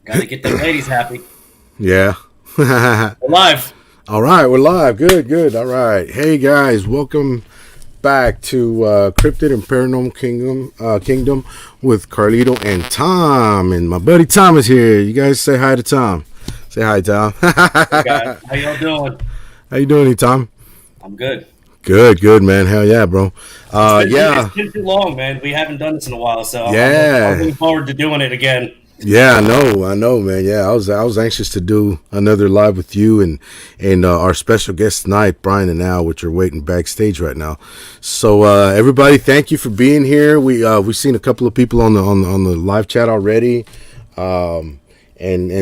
Gotta get them ladies happy. Yeah. We're live. All right, we're live. Good, good. All right. Hey guys, welcome back to Cryptid and Paranormal Kingdom with Carlito and Tom. And my buddy Tom is here. You guys say hi to Tom. Say hi, Tom. Hey guys, how y'all doing? How you doing, Tom? I'm good. Good, good, man. Hell yeah, bro. Yeah, It's been too long, man. We haven't done this in a while, so I'm yeah. looking forward to doing it again. Yeah, I know, man. Yeah, I was anxious to do another live with you and our special guest tonight, Brian and Al, which are waiting backstage right now. So everybody, thank you for being here. We've seen a couple of people on the live chat already, and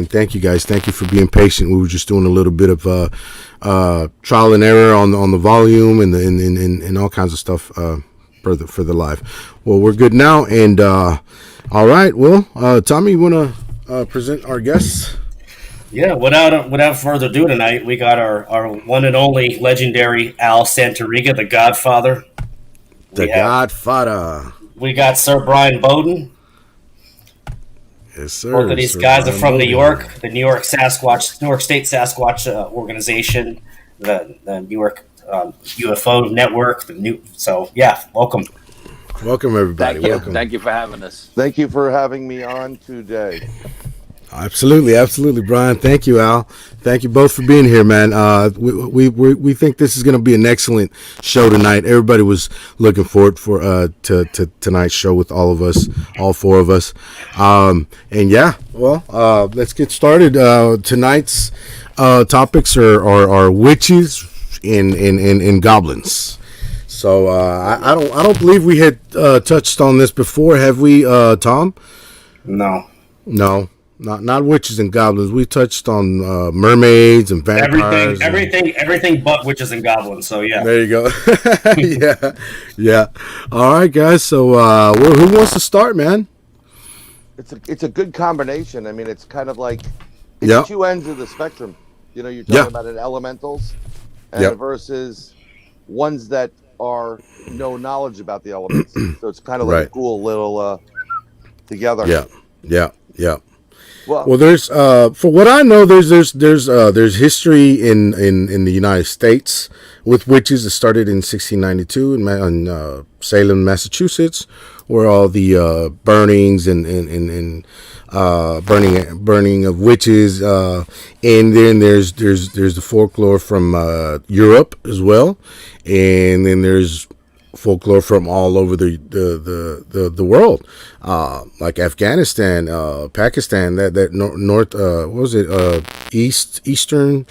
thank you guys. Thank you for being patient. We were just doing a little bit of trial and error on the volume and all kinds of stuff for the live. Well, we're good now, and. All right. Well, Tommy, you want to present our guests? Yeah, without further ado tonight, we got our one and only legendary Al Santoriga, the Godfather. The Godfather. We got Sir Brian Bowden. Yes, sir. Both of these Sir guys Brian are from Bowden. New York, the New York State Sasquatch organization, the New York UFO network. So yeah, welcome. Welcome, everybody. Thank you. Welcome. Thank you for having us. Thank you for having me on today. Absolutely, Brian. Thank you, Al. Thank you both for being here, man. We think this is going to be an excellent show tonight. Everybody was looking forward to tonight's show with all of us, all four of us. And yeah, well, let's get started. Tonight's topics are witches and goblins. So I don't believe we had touched on this before, have we, Tom? No. No, not witches and goblins. We touched on mermaids and vampires. Everything but witches and goblins. So yeah. There you go. yeah. All right, guys. So who wants to start, man? It's a good combination. I mean, it's kind of like Yeah. two ends of the spectrum. You know, you're talking about it, elementals versus ones that are no knowledge about the elements. So it's kind of like a cool little together. Yeah. Well, There's for what I know, there's history in the United States with witches. It started in 1692 in Salem, Massachusetts, where all the burnings and burning of witches, and then there's the folklore from Europe as well, and then there's folklore from all over the world, like Afghanistan, Pakistan, that north, what was it, eastern,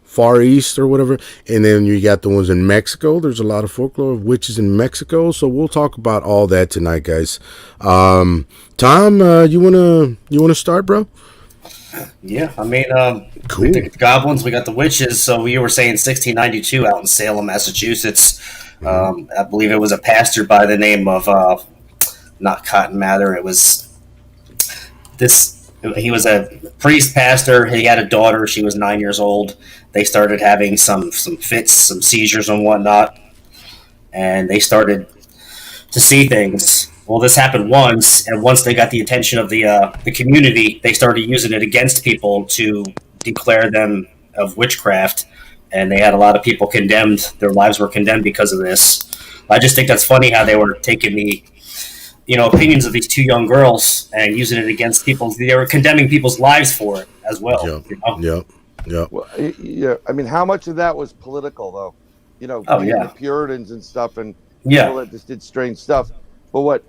Far East or whatever, and then you got the ones in Mexico. There's a lot of folklore of witches in Mexico, so we'll talk about all that tonight, guys. Tom, you wanna start, bro? Yeah, I mean, Cool. we got the goblins, we got the witches. So you were saying 1692 out in Salem, Massachusetts. I believe it was a pastor by the name of not Cotton Mather. It was this. He was a priest pastor. He had a daughter. She was 9 years old. They started having some fits, some seizures and whatnot, and they started to see things. Well, this happened once, and once they got the attention of the community, they started using it against people to declare them of witchcraft, and they had a lot of people condemned. Their lives were condemned because of this. I just think that's funny how they were taking the opinions of these two young girls and using it against people. They were condemning people's lives for it as well. Yep. well, yeah. I mean, how much of that was political, though? You know, the Puritans and stuff, and people that just did strange stuff. But what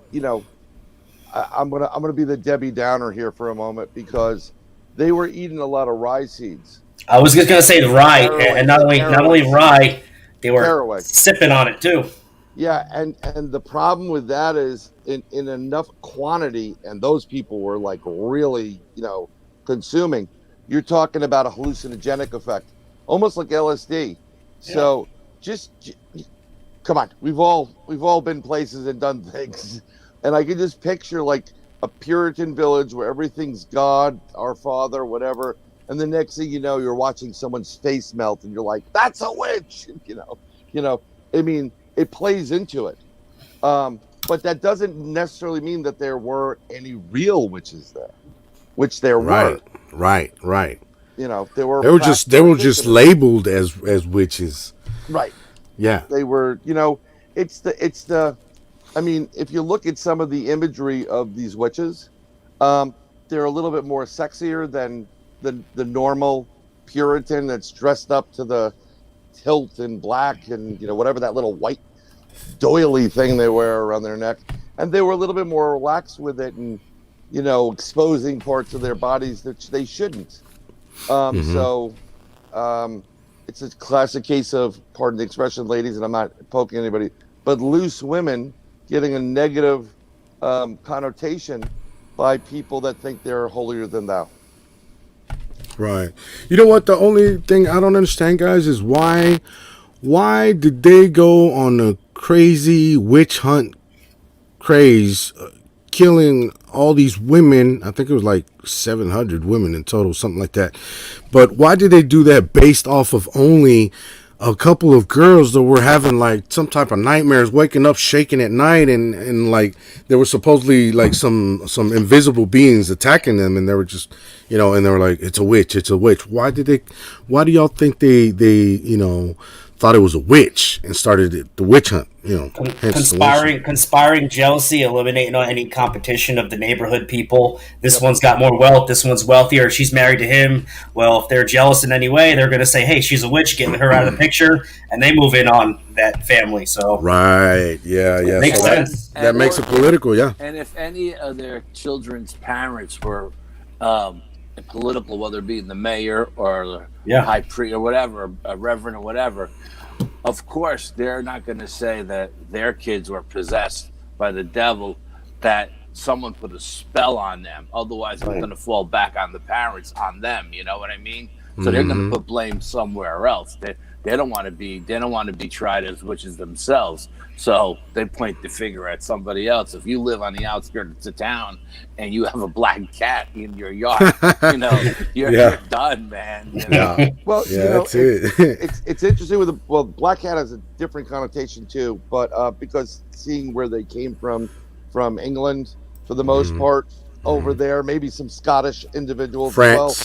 I'm gonna be the Debbie Downer here for a moment, because they were eating a lot of rye seeds. I was just gonna say the rye, and not only rye, they were Caraway. sipping on it too. Yeah, and the problem with that is in enough quantity, and those people were like really, consuming. You're talking about a hallucinogenic effect, almost like LSD. So just come on, we've all been places and done things, and I can just picture like a Puritan village where everything's God, our Father, whatever, and the next thing you know, you're watching someone's face melt, and you're like, "That's a witch," I mean, it plays into it, but that doesn't necessarily mean that there were any real witches there. which there were. Right. There were They were just practitioners. labeled as witches. Right. Yeah. They were, it's the I mean, if you look at some of the imagery of these witches, they're a little bit more sexier than the normal Puritan that's dressed up to the hilt in black and whatever that little white doily thing they wear around their neck. And they were a little bit more relaxed with it and exposing parts of their bodies that they shouldn't. So it's a classic case of, pardon the expression, ladies, and I'm not poking anybody, but loose women getting a negative connotation by people that think they're holier than thou. Right. You know what? The only thing I don't understand, guys, is why did they go on a crazy witch hunt craze, killing all these women? I think it was like 700 women in total, something like that. But why did they do that based off of only a couple of girls that were having like some type of nightmares, waking up shaking at night, and like there were supposedly like some invisible beings attacking them, and they were just and they were like, it's a witch. Why do y'all think they thought it was a witch and started the witch hunt? Conspiring jealousy, eliminating any competition of the neighborhood people. This one's got more wealth. This one's wealthier. She's married to him. Well, if they're jealous in any way, they're going to say, "Hey, she's a witch. Get her out of the picture," and they move in on that family. So right, yeah, makes so sense. That makes it political, yeah. And if any of their children's parents were political, whether it be the mayor or the high priest or whatever, a reverend or whatever, of course they're not going to say that their kids were possessed by the devil, that someone put a spell on them. Otherwise, it's going to fall back on the parents, on them. You know what I mean? So they're going to put blame somewhere else. They don't want to be tried as witches themselves. So they point the finger at somebody else. If you live on the outskirts of town and you have a black cat in your yard, you're done, man. Well, that's it. It's interesting with black cat has a different connotation too, but because seeing where they came from England for the most part over there, maybe some Scottish individuals France,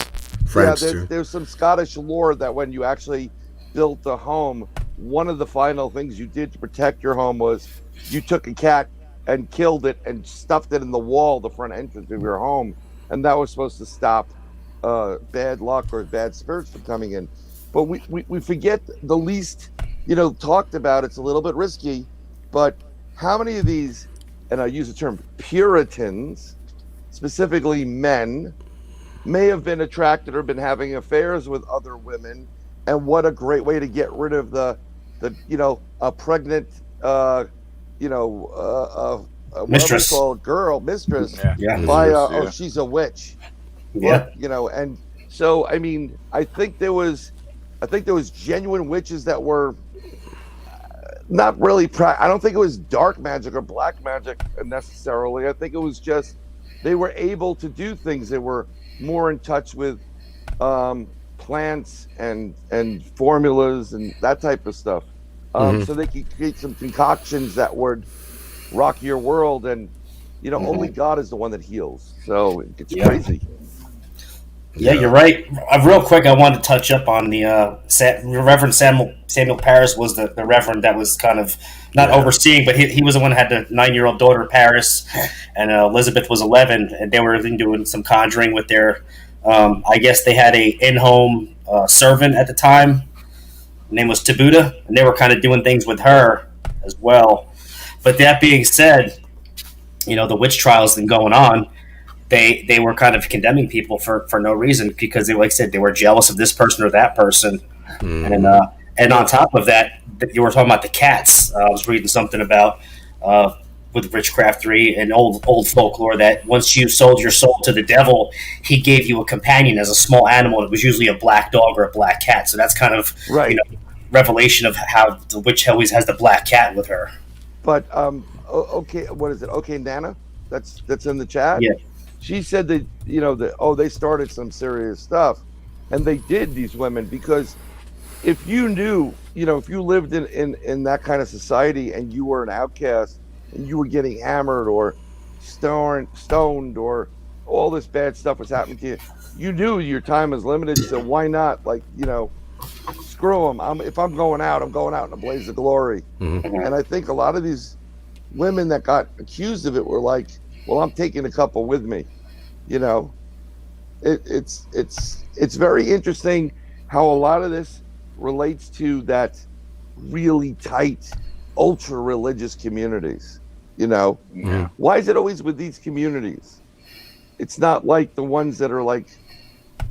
as well. There's some Scottish lore that when you actually built a home, one of the final things you did to protect your home was you took a cat and killed it and stuffed it in the wall, the front entrance of your home, and that was supposed to stop bad luck or bad spirits from coming in. But we forget the least talked about. It's a little bit risky, but how many of these, and I use the term Puritans, specifically men, may have been attracted or been having affairs with other women? And what a great way to get rid of a pregnant mistress, mistress yeah. by she's a witch. Yeah. And so I mean, I think there was genuine witches that were not really I don't think it was dark magic or black magic necessarily. I think it was just they were able to do things that were more in touch with plants and formulas and that type of stuff, so they could create some concoctions that would rock your world. And only God is the one that heals, so it's crazy. Yeah, you're right. Real quick, I wanted to touch up on the Reverend Samuel Paris was the Reverend that was kind of not overseeing, but he was the one that had the 9-year-old daughter Paris, and Elizabeth was 11, and they were doing some conjuring with their. I guess they had a in-home servant at the time. Her name was Tabuta, and they were kind of doing things with her as well. But that being said, the witch trials been going on. They were kind of condemning people for no reason because they, like I said, they were jealous of this person or that person, and on top of that, you were talking about the cats. I was reading something about with Witchcraft 3 and old folklore that once you sold your soul to the devil, he gave you a companion as a small animal. It was usually a black dog or a black cat. So that's kind of revelation of how the witch always has the black cat with her. But okay, what is it? Okay, Nana, that's in the chat. Yeah. She said that they started some serious stuff, and they did, these women, because if you knew, if you lived in that kind of society and you were an outcast and you were getting hammered or stoned or all this bad stuff was happening to you. You knew your time was limited, so why not? Like, screw them. If I'm going out, I'm going out in a blaze of glory. Mm-hmm. And I think a lot of these women that got accused of it were like, well, I'm taking a couple with me. It's very interesting how a lot of this relates to that really tight, ultra religious communities. Yeah. Why is it always with these communities? It's not like the ones that are like,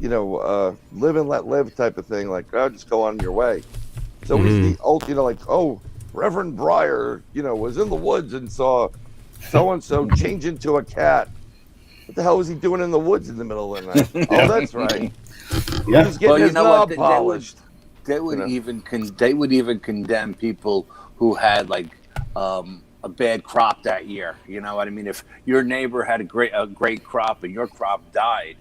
live and let live type of thing. Like, oh, just go on your way. It's always the old, like, oh, Reverend Breyer, was in the woods and saw so-and-so change into a cat. What the hell was he doing in the woods in the middle of the night? Oh, that's right. Yeah. He's getting his knob polished. They would even condemn people who had like a bad crop that year. You know what I mean? If your neighbor had a great crop and your crop died,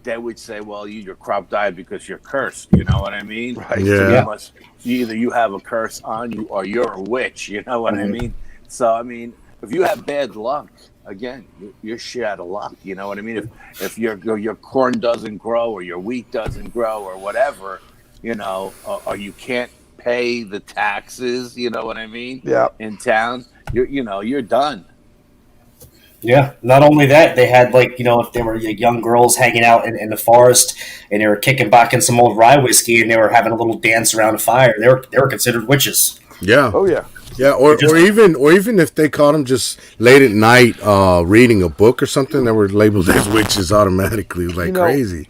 they would say, "Well, your crop died because you're cursed." You know what I mean? Right. Yeah. So either you have a curse on you or you're a witch. You know what I mean? So I mean, if you have bad luck, again, you're shit out of luck. You know what I mean? If your corn doesn't grow or your wheat doesn't grow or whatever, or you can't pay the taxes, you know what I mean? Yeah. In town, you're done. Yeah. Not only that, they had if there were young girls hanging out in the forest and they were kicking back in some old rye whiskey and they were having a little dance around a fire, they were considered witches. Yeah. Oh yeah. Yeah, or even if they caught them just late at night reading a book or something, they were labeled as witches automatically. It was crazy.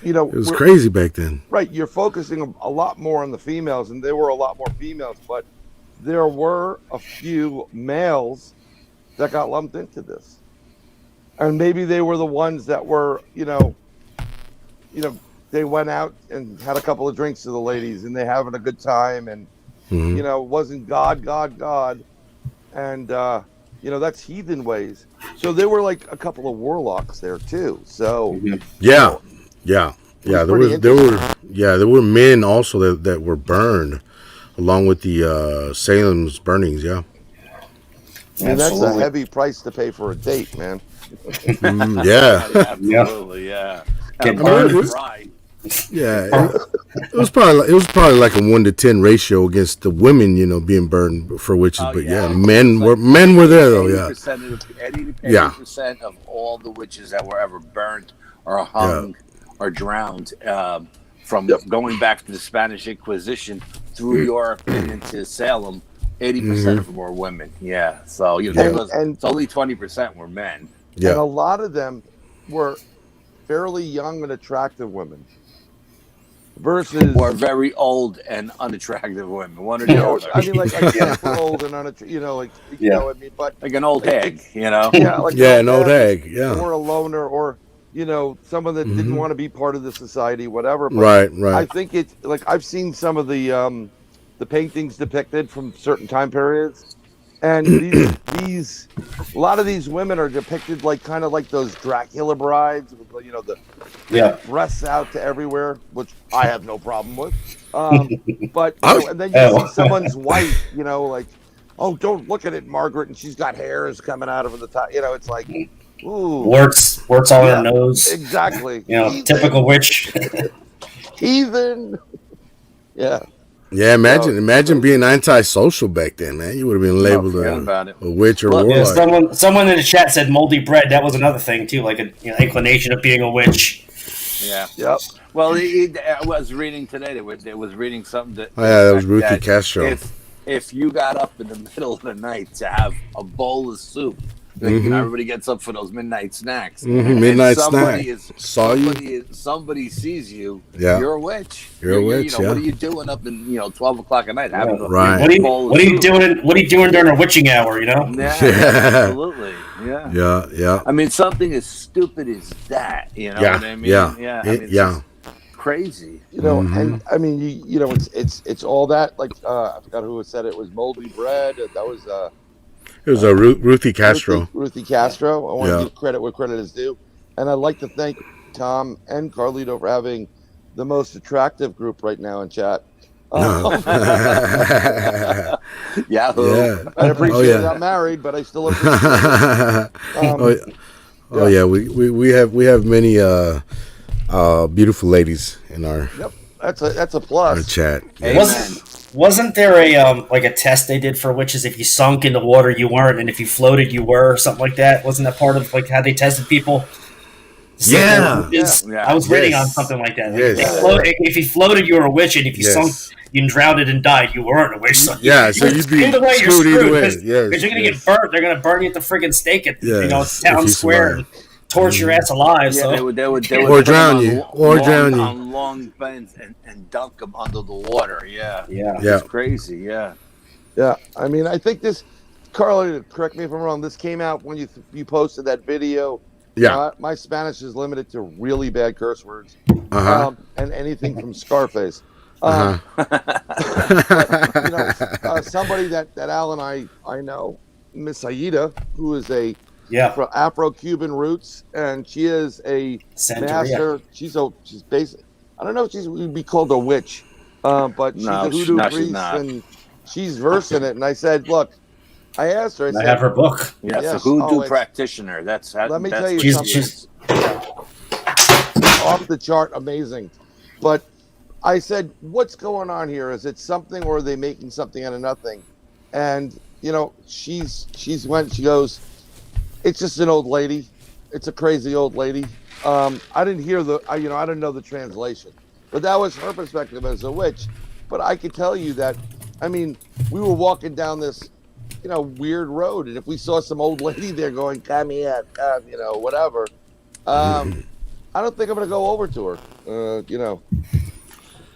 It was crazy back then. Right, you're focusing a lot more on the females, and there were a lot more females, but there were a few males that got lumped into this. And maybe they were the ones that were, they went out and had a couple of drinks with the ladies, and they having a good time, and wasn't God, and that's heathen ways. So there were like a couple of warlocks there too. So yeah. There were men also that were burned along with the Salem's burnings. Yeah. And that's a heavy price to pay for a date, man. Yeah. Absolutely, yeah. Get burned. Right. Yeah, it was probably like a 1-to-10 ratio against the women, being burned for witches. But men were there though. 80% of all the witches that were ever burned or hung or drowned, from going back to the Spanish Inquisition through Europe and into Salem, 80% of them were women. Yeah, so it's only 20% were men. Yeah, and a lot of them were fairly young and attractive women. Versus or very old and unattractive women, one or the other. I mean, like old and unattractive, know what I mean, but like an old hag, an old hag, or a loner, or someone that didn't want to be part of the society, whatever. But right. I think it's like I've seen some of the paintings depicted from certain time periods, and these a lot of these women are depicted like kind of like those Dracula brides with the breasts out to everywhere, which I have no problem with. But and then you see someone's wife, like, oh, don't look at it, Margaret, and she's got hairs coming out of the top. It's like, ooh, warts on her nose. Exactly. Typical witch. Heathen. Yeah. Yeah, imagine being antisocial back then, man. You would have been labeled a witch or a warlock. Someone in the chat said moldy bread. That was another thing too, like an inclination of being a witch. Yeah. Yep. Well, I was reading today. They was reading something that. That was Ruthie Castro. If you got up in the middle of the night to have a bowl of soup, everybody gets up for those midnight snacks. Midnight snack. Somebody sees you. Yeah. You're a witch. You're a witch. What are you doing up in 12 o'clock at night? Having a bowl what are you doing? What are you doing during a witching hour? Yeah, absolutely. Yeah. I mean, something as stupid as that. You know what I mean? Yeah. Crazy. And I mean, it's all that. Like I forgot who said it was moldy bread. That was. It was Ruthie Castro. Ruthie Castro. I want to give credit where credit is due. And I'd like to thank Tom and Carlito for having the most attractive group right now in chat. Yahoo. I appreciate it. I'm married, but I still appreciate it. Oh yeah, we have many beautiful ladies in our That's a plus. our chat. Wasn't there a like a test they did for witches? If you sunk in the water, you weren't, and if you floated, you were, or something like that. Wasn't that part of like how they tested people? Yeah. I was reading on something like that. Like if you floated, you were a witch, and if you sunk, you drowned and died, you weren't a witch. So so you'd be either way, screwed either way. Because you're gonna get burnt. They're gonna burn you at the friggin' stake at town square and torture your ass alive. Yeah, so they would or drown you, on long bends and dunk them under the water. Yeah, it's crazy. Yeah. I mean, I think this, Carly, correct me if I'm wrong. This came out when you posted that video. Yeah, my Spanish is limited to really bad curse words, and anything from Scarface. But, somebody that Al and I know, Miss Aida, who is from Afro-Cuban roots, and she is a master. She's basic. I don't know if she would be called a witch, but she's a hoodoo priest, and she's versed in it. And I said, look. I asked her. I have her book. Yes, a hoodoo practitioner. Let me tell you something. She's off the chart, amazing. But I said, "What's going on here? Is it something, or are they making something out of nothing?" And she's went. She goes, "It's just an old lady. It's a crazy old lady." I didn't hear I didn't know the translation, but that was her perspective as a witch. But I could tell you that, I mean, we were walking down this weird road, and if we saw some old lady there going, come here, come, whatever, I don't think I'm gonna go over to her,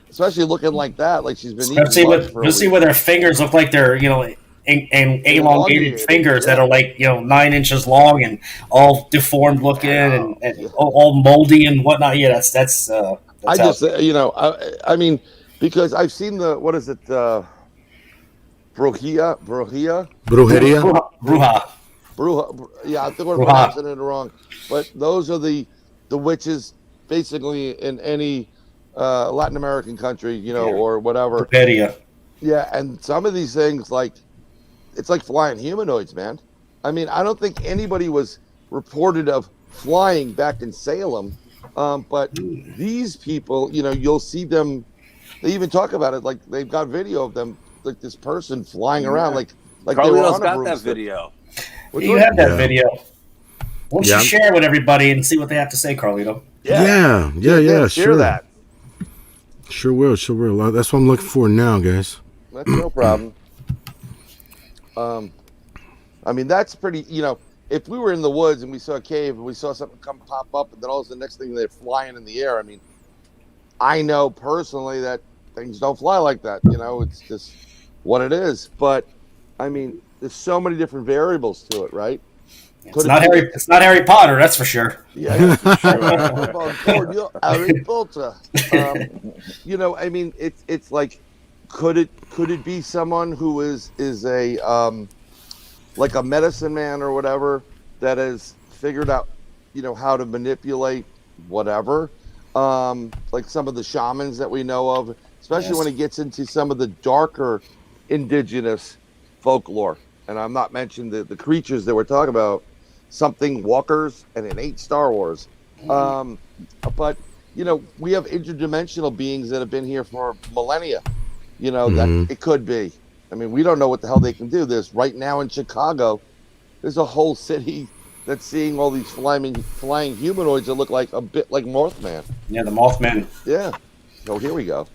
especially looking like that, like she's been especially with her fingers look like they're and elongated fingers that are like 9 inches long and all deformed looking and all moldy and whatnot. That's I just I mean, because I've seen what is it, Brujeria. Yeah, I think we're pronouncing it wrong. But those are the witches, basically, in any Latin American country, or whatever. Brujeria. Yeah, and some of these things, it's like flying humanoids, man. I mean, I don't think anybody was reported of flying back in Salem, but these people, you'll see them. They even talk about it, like they've got video of them. Like this person flying around, like Carlito's got that video. You have that video. Why don't you share with everybody and see what they have to say, Carlito? Yeah. Share Sure. that. Sure will. That's what I'm looking for now, guys. That's no problem. I mean, that's pretty. If we were in the woods and we saw a cave and we saw something come pop up, and then all of a sudden, the next thing they're flying in the air. I mean, I know personally that things don't fly like that. It's just what it is. But I mean, there's so many different variables to it, right? It's not Harry Potter, that's for sure. Yeah, for sure. Harry Potter. I mean, it's like, could it be someone who is a like a medicine man or whatever that has figured out, how to manipulate whatever, like some of the shamans that we know of, especially when it gets into some of the darker indigenous folklore. And I'm not mentioning the creatures that we're talking about, something walkers, and it ain't Star Wars. But we have interdimensional beings that have been here for millennia. That it could be. I mean, we don't know what the hell they can do. There's right now in Chicago, there's a whole city that's seeing all these flying humanoids that look like a bit like Mothman. Yeah, the Mothman. Yeah. So here we go.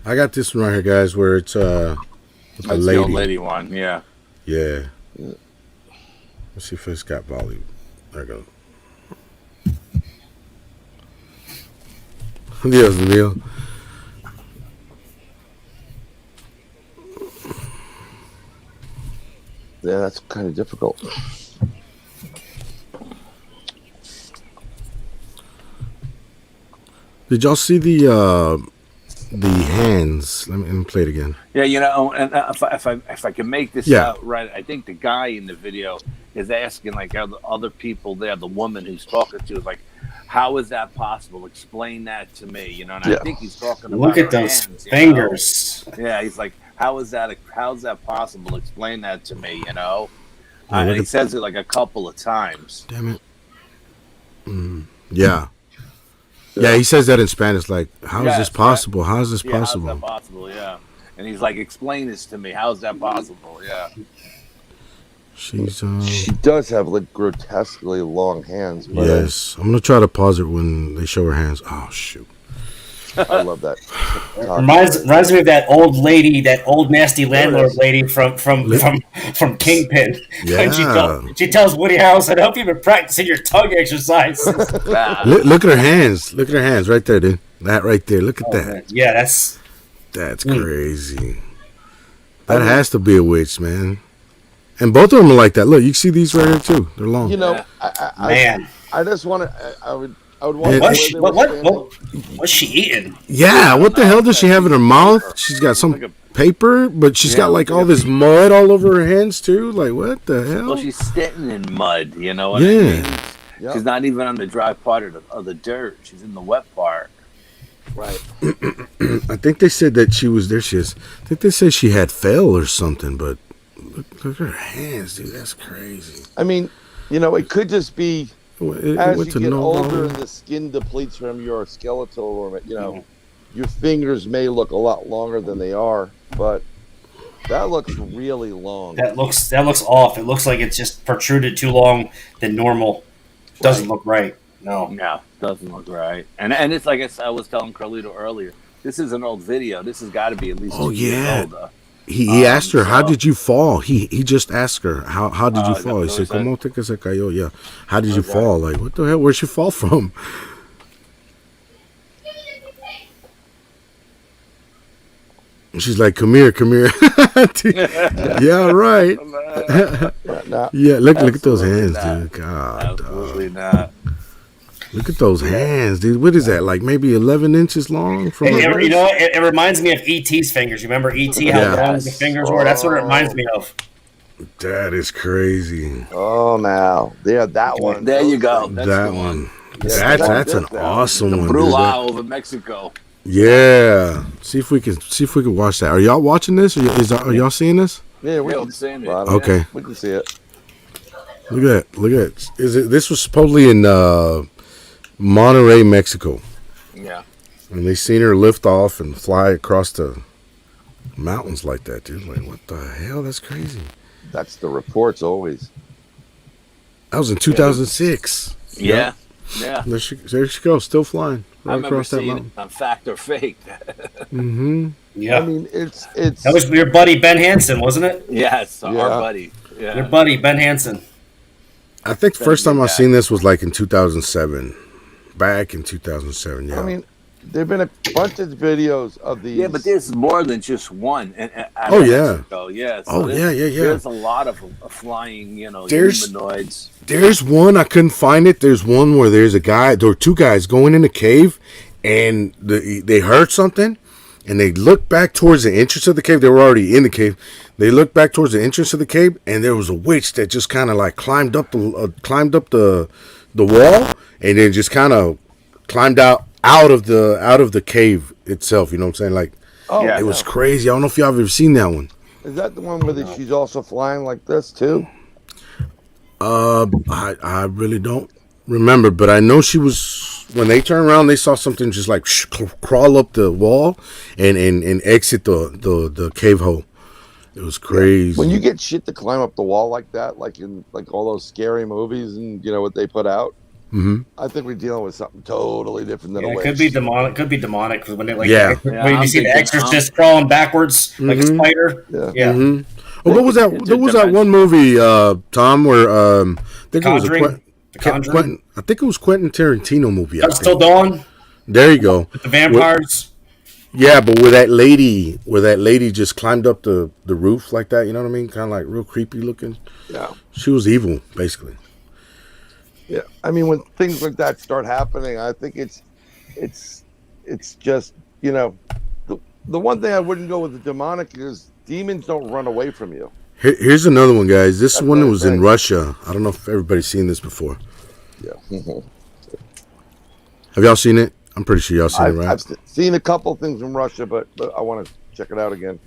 I got this one right here, guys, where it's a lady. The old lady one, yeah. Yeah. Let's see if it's got volume. There it goes. Dios mío. Yeah, that's kind of difficult. Did y'all see the hands? Let me play it again. Yeah, and if I can make this out right, I think the guy in the video is asking, like, are the other people there, the woman who's talking to, is like, how is that possible? Explain that to me, And I think he's talking about look at those hands, fingers. Yeah, he's like, how's that possible? Explain that to me, And he says it like a couple of times. Damn it. Yeah. Yeah, he says that in Spanish, like, how is this possible? How is this possible? How's that possible? Yeah. And he's like, explain this to me. How's that possible? Yeah. She does have like grotesquely long hands. But yes. I'm going to try to pause it when they show her hands. Oh, shoot. I love that. Reminds me of that old lady, that old nasty landlord lady from Kingpin. Yeah. She tells Woody Harrelson, "I hope you've been practicing your tongue exercise." Look at her hands. Look at her hands right there, dude. That right there. Look at that. Man. Yeah, that's crazy. That has to be a witch, man. And both of them are like that. Look, you see these right here too. They're long. You know, I just want to. I would want. What's she eating? Yeah, what the hell does she have in her mouth? She's got some paper, but she's got like all this mud all over her hands too. Like, what the hell? Well, she's sitting in mud. You know what I mean? She's not even on the dry part of the dirt. She's in the wet part. Right. I think they said that she was there. I think they said she had fell or something, but look at her hands, dude. That's crazy. I mean, you know, it could just be as you get older and the skin depletes from your skeletal ornament, you know, your fingers may look a lot longer than they are, but that looks really long. That looks off. It looks like it's just protruded too long than normal. Doesn't look right. No, doesn't look right. And it's like I was telling Carlito earlier. This is an old video. This has got to be at least 2 years old. He asked her, "How did you fall?" He just asked her, "How did you fall?" He said, "Cómo te que se cayó?" Yeah. How did you fall? Like, what the hell? Where'd you fall from? She's like, "Come here." Yeah, right. Yeah, look at those hands, dude. God, absolutely not. Look at those hands, dude. What is that? Like maybe 11 inches long? From you know, it reminds me of E.T.'s fingers. You remember E.T. how long the fingers were? That's what it reminds me of. That is crazy. Oh, now. Yeah, that one. There you go. That's that one. That's an awesome one. Brulao over Mexico. Yeah. See if we can watch that. Are y'all watching this? Are y'all seeing this? Yeah, we're seeing it. Okay. We can see it. Look at that. This was supposedly in Monterrey, Mexico. Yeah. And they seen her lift off and fly across the mountains like that, dude. Like, what the hell? That's crazy. That's the reports always. That was in 2006. Yeah. Yep. Yeah. There she goes, still flying right across that mountain. On Fact or Fake. Mm-hmm. Yeah. I mean, it's that was your buddy Ben Hansen, wasn't it? Yes, our buddy. Yeah. Your buddy Ben Hansen. I think the first time I seen this was like in 2007. Back in 2007, yeah. I mean, there've been a bunch of videos of these. Yeah, but there's more than just one. Oh yeah. Yeah. So yeah. There's a lot of flying, humanoids. There's one I couldn't find it. There's one where there were two guys going in a cave, and they heard something, and they looked back towards the entrance of the cave. They were already in the cave. They looked back towards the entrance of the cave, and there was a witch that just kind of like climbed up the wall, and then just kind of climbed out of the cave itself. You know what I'm saying? Like, it was crazy. I don't know if y'all have ever seen that one. Is that the one where she's also flying like this too? I really don't remember, but I know she was. When they turned around, they saw something just like crawl up the wall and exit the cave hole. It was crazy. When you get shit to climb up the wall like that, like in like all those scary movies and what they put out, I think we're dealing with something totally different than a witch. It could be demonic when when you see the exorcist crawling backwards like a spider. Yeah. Mm-hmm. Well, what was that? There was that one movie, Tom, where I think it was Quentin Tarantino movie. Dusk Till Dawn. There you go. With the vampires. Yeah, but where that lady just climbed up the roof like that, you know what I mean? Kind of like real creepy looking. Yeah. She was evil, basically. Yeah, I mean, when things like that start happening, I think it's just the one thing I wouldn't go with the demonic is demons don't run away from you. Here's another one, guys. This one was in Russia. I don't know if everybody's seen this before. Yeah. Have y'all seen it? I'm pretty sure y'all seen it, right? I've seen a couple things from Russia, but I want to check it out again.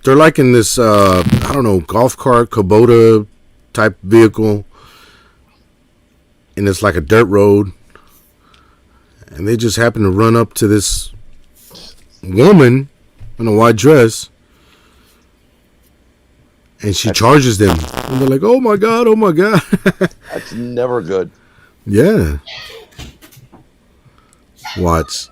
They're like in this, golf cart, Kubota type vehicle. And it's like a dirt road. and they just happen to run up to this woman in a white dress, and she charges them, and they're like, "Oh my god! Oh my god!" That's never good. Yeah. Watch.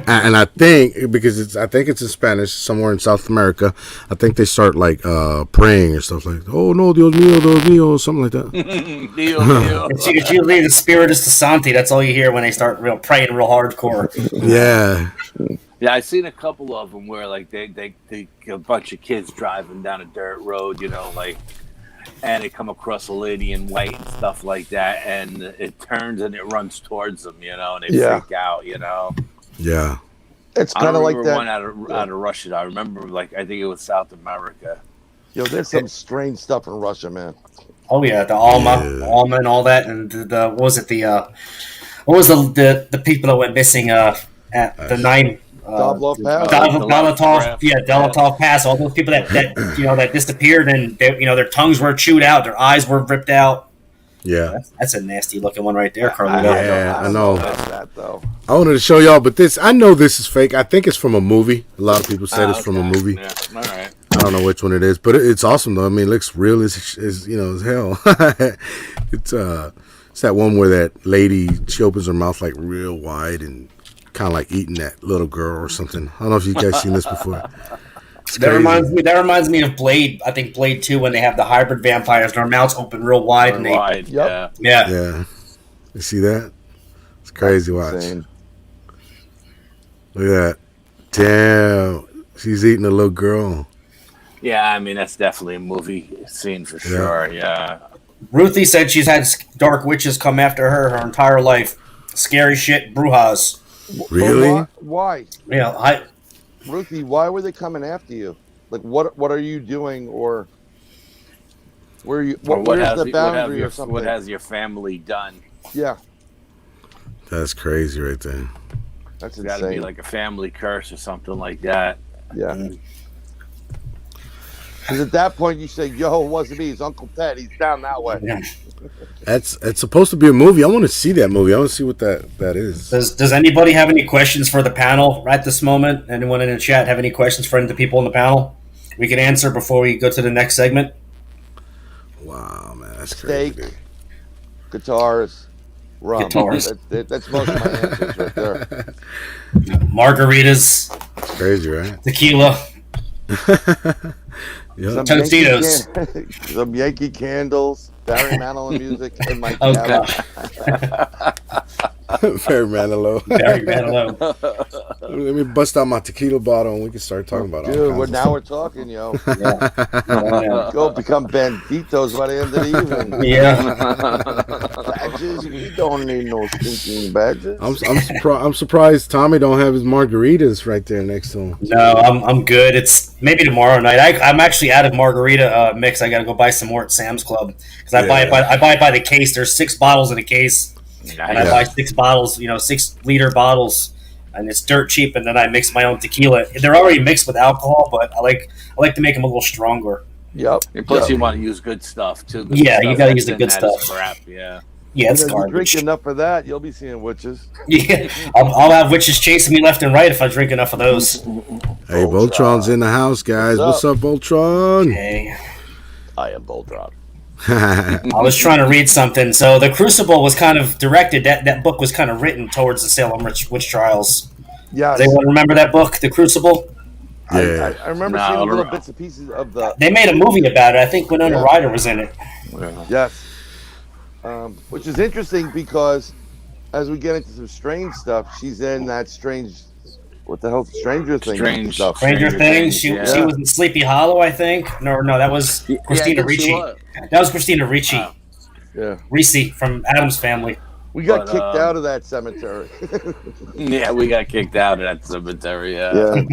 And I think because I think it's in Spanish somewhere in South America. I think they start like praying or stuff like, "Oh no, Dios mío," something like that. Dios mío. It's usually the Spiritus de Santi. That's all you hear when they start praying real hardcore. Yeah. Yeah, I've seen a couple of them where like they a bunch of kids driving down a dirt road, like, and they come across a lady in white and stuff like that, and it turns and it runs towards them, and they freak out, Yeah. It's kind of like that. One out of Russia. I remember, like, I think it was South America. There's some strange stuff in Russia, man. Oh yeah, the Alma and all that, and the what was it the people that went missing at the 9. Dolokhov Pass. All those people that disappeared, and their tongues were chewed out, their eyes were ripped out. Yeah, that's a nasty looking one right there, Carlito. Yeah, I know. That though. I wanted to show y'all, but I know this is fake. I think it's from a movie. A lot of people said it's from a movie. Yeah, all right. I don't know which one it is, but it's awesome though. I mean, it looks real as hell. It's that one where that lady, she opens her mouth like real wide and kind of like eating that little girl or something. I don't know if you guys seen this before. That reminds me of Blade. I think Blade 2 when they have the hybrid vampires, their mouths open real wide and they. Yeah. You see that? It's crazy. Watch. Insane. Look at that. Damn, she's eating a little girl. Yeah, I mean that's definitely a movie scene for sure. Yeah. Ruthie said she's had dark witches come after her entire life. Scary shit, brujas. Really? Why? Yeah, Ruthie, why were they coming after you? Like, what are you doing, or where are you? Where's the boundary or something? What has your family done? Yeah, that's crazy right there. That's insane. Got to be like a family curse or something like that. Yeah. Because at that point you say, "Yo, it wasn't me. It's Uncle Ted. He's down that way." Yeah. It's supposed to be a movie. I want to see that movie. I want to see what that is. Does anybody have any questions for the panel at this moment? Anyone in the chat have any questions for the people in the panel? We can answer before we go to the next segment. Wow, man, that's crazy. Steak, guitars, rum. That's most of my answers right there. Margaritas. That's crazy, right? Tequila. Yep. Tostitos. Some Yankee candles. Barry Manilow music in my cabin. Barry Manilow. Barry Manilow. Let me bust out my tequila bottle and we can start talking about it. Dude, we're talking, yo. Yeah. Go become banditos by the end of the evening. Yeah. Badges? We don't need no stinking badges. I'm surprised Tommy don't have his margaritas right there next to him. No, I'm good. It's maybe tomorrow night. I'm actually out of margarita mix. I got to go buy some more at Sam's Club because I buy it by the case. There's 6 bottles in a case. And I buy 6 bottles, 6-liter bottles, and it's dirt cheap. And then I mix my own tequila. They're already mixed with alcohol, but I like to make them a little stronger. Yep. And plus, you want to use good stuff too. You got to use the good stuff. Crap. Yeah. Yeah, it's garbage. garbage. Drink enough of that, you'll be seeing witches. Yeah, I'll have witches chasing me left and right if I drink enough of those. Hey, Voltron's in the house, guys. What's up, Voltron? Hey, I am Voltron. I was trying to read something. So the Crucible was kind of directed. That book was kind of written towards the Salem witch trials. Yeah. Does anyone remember that book, The Crucible? Yeah. I remember seeing little bits and pieces of the. They made a movie about it. I think Winona Ryder was in it. Yes. Which is interesting because as we get into some strange stuff, she's in that strange. What the hell, Stranger Things stuff? Stranger Things. She was in Sleepy Hollow, I think. No, that was Christina Ricci. That was Christina Ricci. Wow. Yeah, Ricci from Addams Family. We got kicked out of that cemetery. Yeah, we got kicked out of that cemetery. Yeah,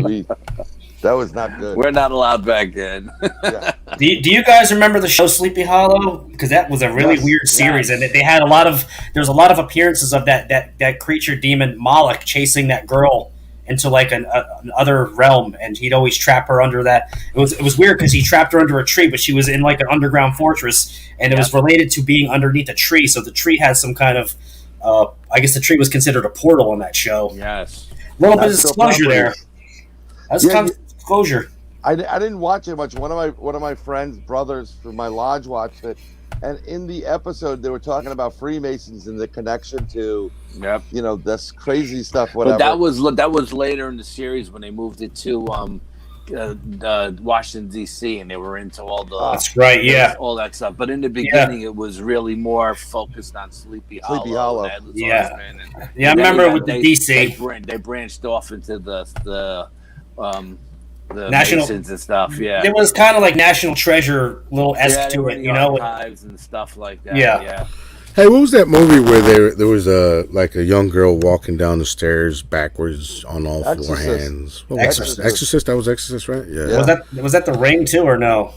that was not good. We're not allowed back then. Yeah. Do you guys remember the show Sleepy Hollow? Because that was a really weird series, and they had there's a lot of appearances of that creature demon Moloch chasing that girl into like another realm, and he'd always trap her under that. It was weird because he trapped her under a tree, but she was in like an underground fortress, and it was related to being underneath a tree. So the tree had some kind of I guess the tree was considered a portal on that show. Yes. A little bit of disclosure there. That's kind of disclosure. I didn't watch it much. One of my friends' brothers from my lodge watched it, and in the episode they were talking about Freemasons and the connection to, this crazy stuff. Whatever. But that was later in the series when they moved it to Washington D.C. and they were into all the that's right, yeah, all that stuff. But in the beginning, it was really more focused on Sleepy Hollow. I remember with the D.C. They branched off into the National Masons and stuff. Yeah, it was kind of like National Treasure, little esque to it, archives and stuff like that. Yeah. Hey, what was that movie where there was a young girl walking down the stars backwards on all four hands? Exorcist. That was Exorcist, right? Yeah. Was that The Ring too, or no?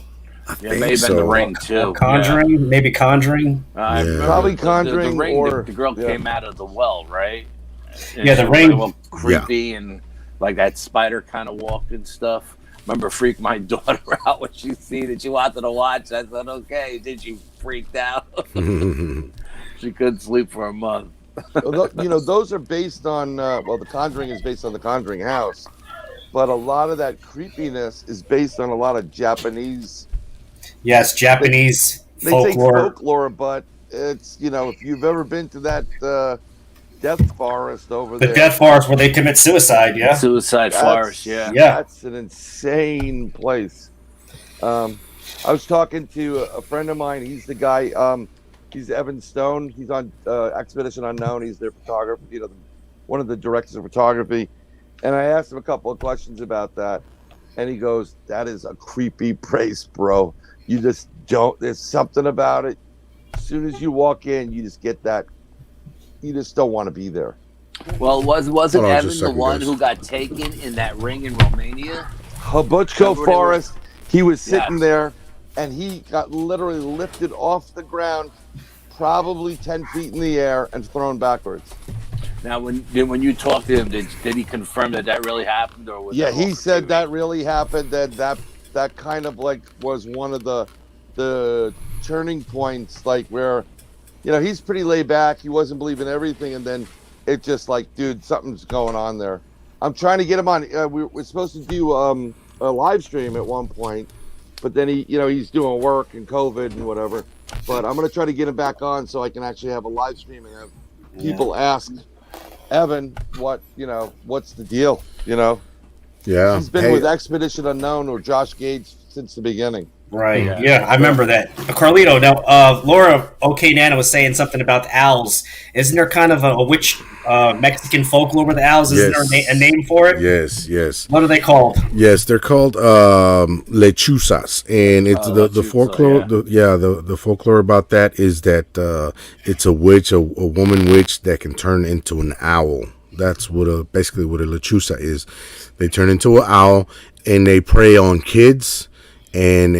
Yeah, maybe been The Ring too. Conjuring, maybe Conjuring. Probably Conjuring. The Ring. The girl came out of the well, right? And The Ring. Creepy and like that spider kind of walk and stuff. Remember, freaked my daughter out when she seen it. She wanted to watch. I said, "Okay." Then she freaked out. She couldn't sleep for a month. Those are based on. The Conjuring is based on the Conjuring house, but a lot of that creepiness is based on a lot of Japanese. Yes, Japanese folklore. They say folklore, but it's if you've ever been to that. Death Forest over there. The Death Forest where they commit suicide, yeah? Suicide Forest, yeah. That's an insane place. I was talking to a friend of mine. He's the guy, he's Evan Stone. He's on Expedition Unknown. He's their photographer, one of the directors of photography. And I asked him a couple of questions about that. And he goes, that is a creepy place, bro. You just there's something about it. As soon as you walk in, you just get that. You just don't want to be there. Well, wasn't Evan the one who got taken in that ring in Romania? Habutsko Forest. He was sitting there, and he got literally lifted off the ground, probably 10 feet in the air, and thrown backwards. Now, when you talked to him, did he confirm that really happened, or was he said that really happened. That kind of like was one of the turning points, like where. He's pretty laid back. He wasn't believing everything, and then it just like, dude, something's going on there. I'm trying to get him on. We're supposed to do a live stream at one point, but then he's doing work and COVID and whatever. But I'm gonna try to get him back on so I can actually have a live stream and have people ask Evan what's the deal. Yeah, he's been with Expedition Unknown or Josh Gage since the beginning. Right. Yeah, I remember that. Carlito. Now, Laura Nana was saying something about the owls. Isn't there kind of a witch Mexican folklore with the owls? Isn't there a name for it? Yes. What are they called? Yes, they're called lechuzas, and it's the folklore. The folklore about that is that it's a witch, a woman witch that can turn into an owl. That's basically what a lechuza is. They turn into an owl, and they prey on kids. And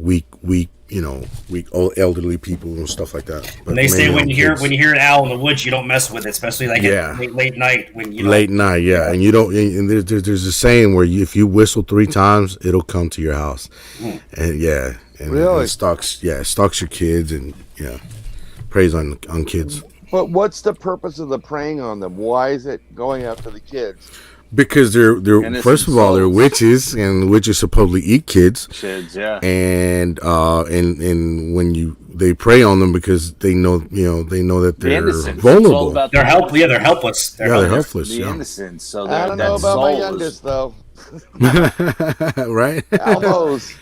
weak old elderly people and stuff like that. But and they say when you hear an owl in the woods, you don't mess with it, especially like at late night when you late night, and you don't. And there's a saying where if you whistle 3 times, it'll come to your house, and really? It stalks your kids and preys on kids. But what's the purpose of the preying on them? Why is it going after the kids? Because they're first of all, they're witches, and witches supposedly eat kids. Kids, yeah. And when they prey on them because they know that they're vulnerable. They're helpless. Yeah, they're helpless. They're helpless. The innocent. So I don't know about my youngest though. Right. Elbows.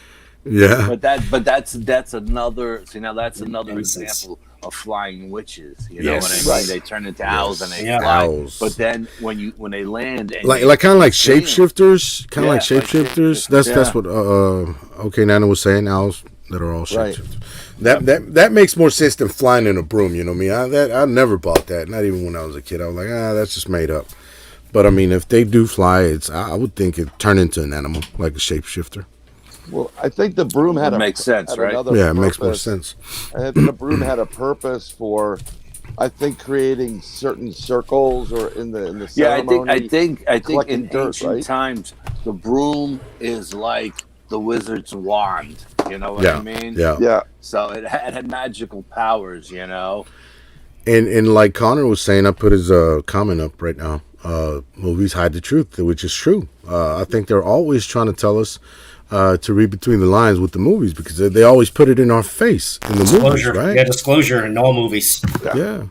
Yeah. But that's another. See, now that's another example of flying witches. You know what I mean? Right. They turn into owls and they fly. Owls. But then when they land, and like kind of like shapeshifters, That's what Nana was saying. Owls that are all shapeshifters. Right. That makes more sense than flying in a broom. You know me. I never bought that. Not even when I was a kid. I was like, that's just made up. But I mean, if they do fly, I would think it turn into an animal like a shapeshifter. Well, I think the broom makes sense, right? It makes more sense. I think the broom had a purpose for, creating certain circles or in the ceremony. I think in ancient times the broom is like the wizard's wand. You know what I mean? Yeah. So it had magical powers. And like Connor was saying, I put his comment up right now. Movies hide the truth, which is true. I think they're always trying to tell us to read between the lines with the movies, because they always put it in our face in the movies, right? Yeah, disclosure in all movies. Yeah.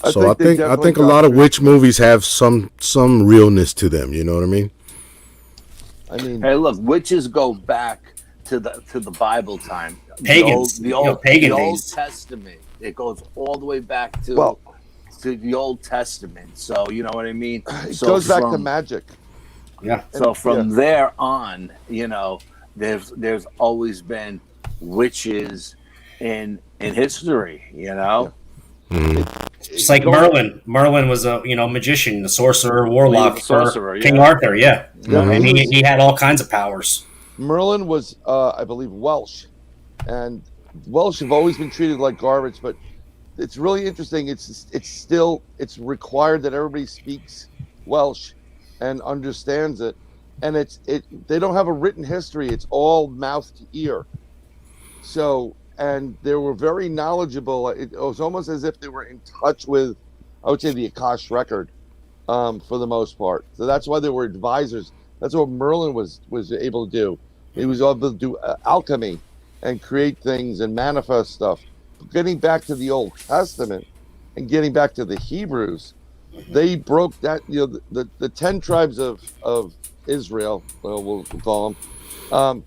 I So I think a lot of witch movies have some realness to them. You know what I mean? Hey, look, witches go back to the Bible time. Pagans, the old days. Testament. It goes all the way back to the Old Testament. So you know what I mean. It goes back to magic. Yeah. So from there on, there's always been witches in history. Just like Merlin. Merlin was a magician, a sorcerer, warlock for King Arthur. Yeah, and he had all kinds of powers. Merlin was, I believe, Welsh, and Welsh have always been treated like garbage. But it's really interesting. It's required that everybody speaks Welsh and understands it, and they don't have a written history. It's all mouth to ear. So. And they were very knowledgeable. It was almost as if they were in touch with, I would say, the Akash record, for the most part. So that's why they were advisors. That's what Merlin was able to do. He was able to do alchemy and create things and manifest stuff. Getting back to the Old Testament and getting back to the Hebrews, they broke that. The 10 tribes of Israel, we'll call them.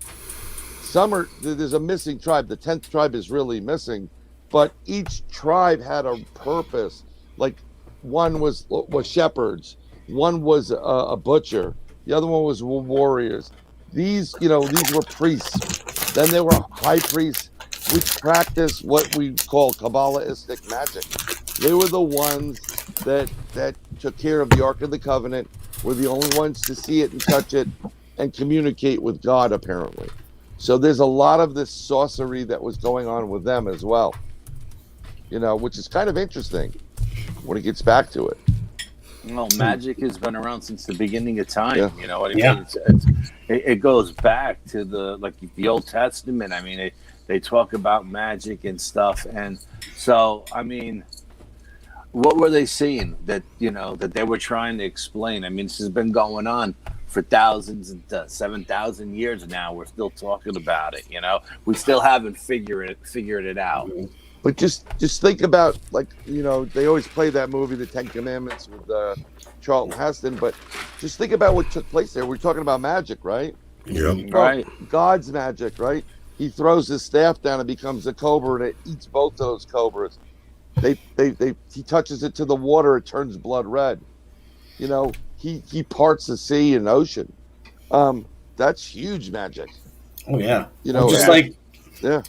There's a missing tribe. The 10th tribe is really missing, but each tribe had a purpose. Like one was shepherds, one was a butcher, the other one was warriors. These were priests. Then there were high priests, which practiced what we call Kabbalistic magic. They were the ones that took care of the Ark of the Covenant, were the only ones to see it and touch it and communicate with God, apparently. So there's a lot of this sorcery that was going on with them as well, which is kind of interesting when it gets back to it. Well, magic has been around since the beginning of time. Yeah. You know what I mean? It goes back to the Old Testament. I mean, they talk about magic and stuff, and so I mean, what were they seeing that they were trying to explain? I mean, this has been going on for thousands and 7,000 years now. We're still talking about it. We still haven't figured it out. But just think about, they always play that movie, The 10 Commandments, with Charlton Heston. But just think about what took place there. We're talking about magic, right? Yeah. Right. God's magic, right? He throws his staff down and becomes a cobra, and it eats both those cobras. He touches it to the water, it turns blood red. He parts the sea and ocean. That's huge magic. Oh yeah. Yeah.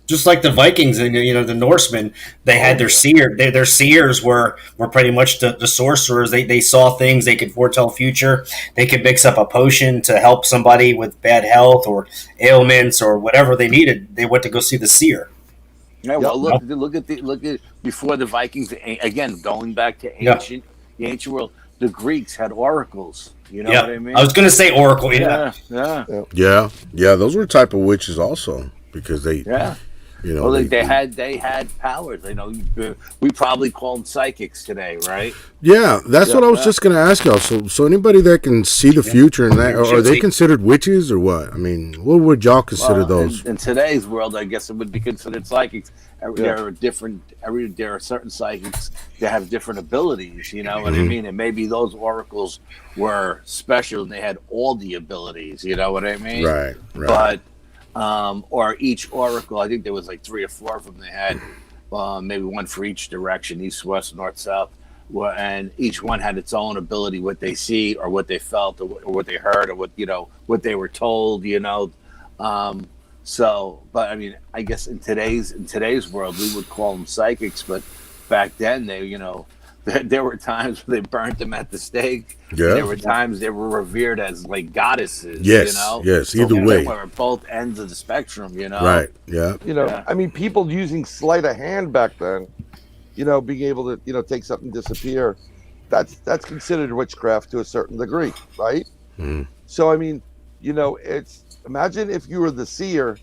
Just like the Vikings and the Norsemen, they had their seer. Their seers were pretty much the sorcerers. They saw things. They could foretell future. They could mix up a potion to help somebody with bad health or ailments or whatever they needed. They went to go see the seer. Yeah, well, look at before the Vikings again, going back to the ancient world. The Greeks had oracles. You know what I mean? I was going to say oracle. Yeah. Those were type of witches also, because they. Yeah. Well, they had powers. We probably call them psychics today, right? Yeah, that's what I was just going to ask y'all. So anybody that can see the future and that, are they considered witches or what? I mean, what would y'all consider those? In today's world, I guess it would be considered psychics. There are different. There are certain psychics that have different abilities. You know what I mean? And maybe those oracles were special and they had all the abilities. You know what I mean? Right. But. Or each oracle, I think there was like 3 or 4 of them. They had maybe one for each direction, east, west, north, south, and each one had its own ability, what they see or what they felt or what they heard or what they were told. So, but I mean, I guess in today's world, we would call them psychics, but back then there were times where they burnt them at the stake. Yeah. There were times they were revered as like goddesses. Yes. Yes. Either way. They were at both ends of the spectrum. Right. Yeah. I mean, people using sleight of hand back then. Being able to take something disappear. That's considered witchcraft to a certain degree, right? Mm. So I mean, imagine if you were the seer,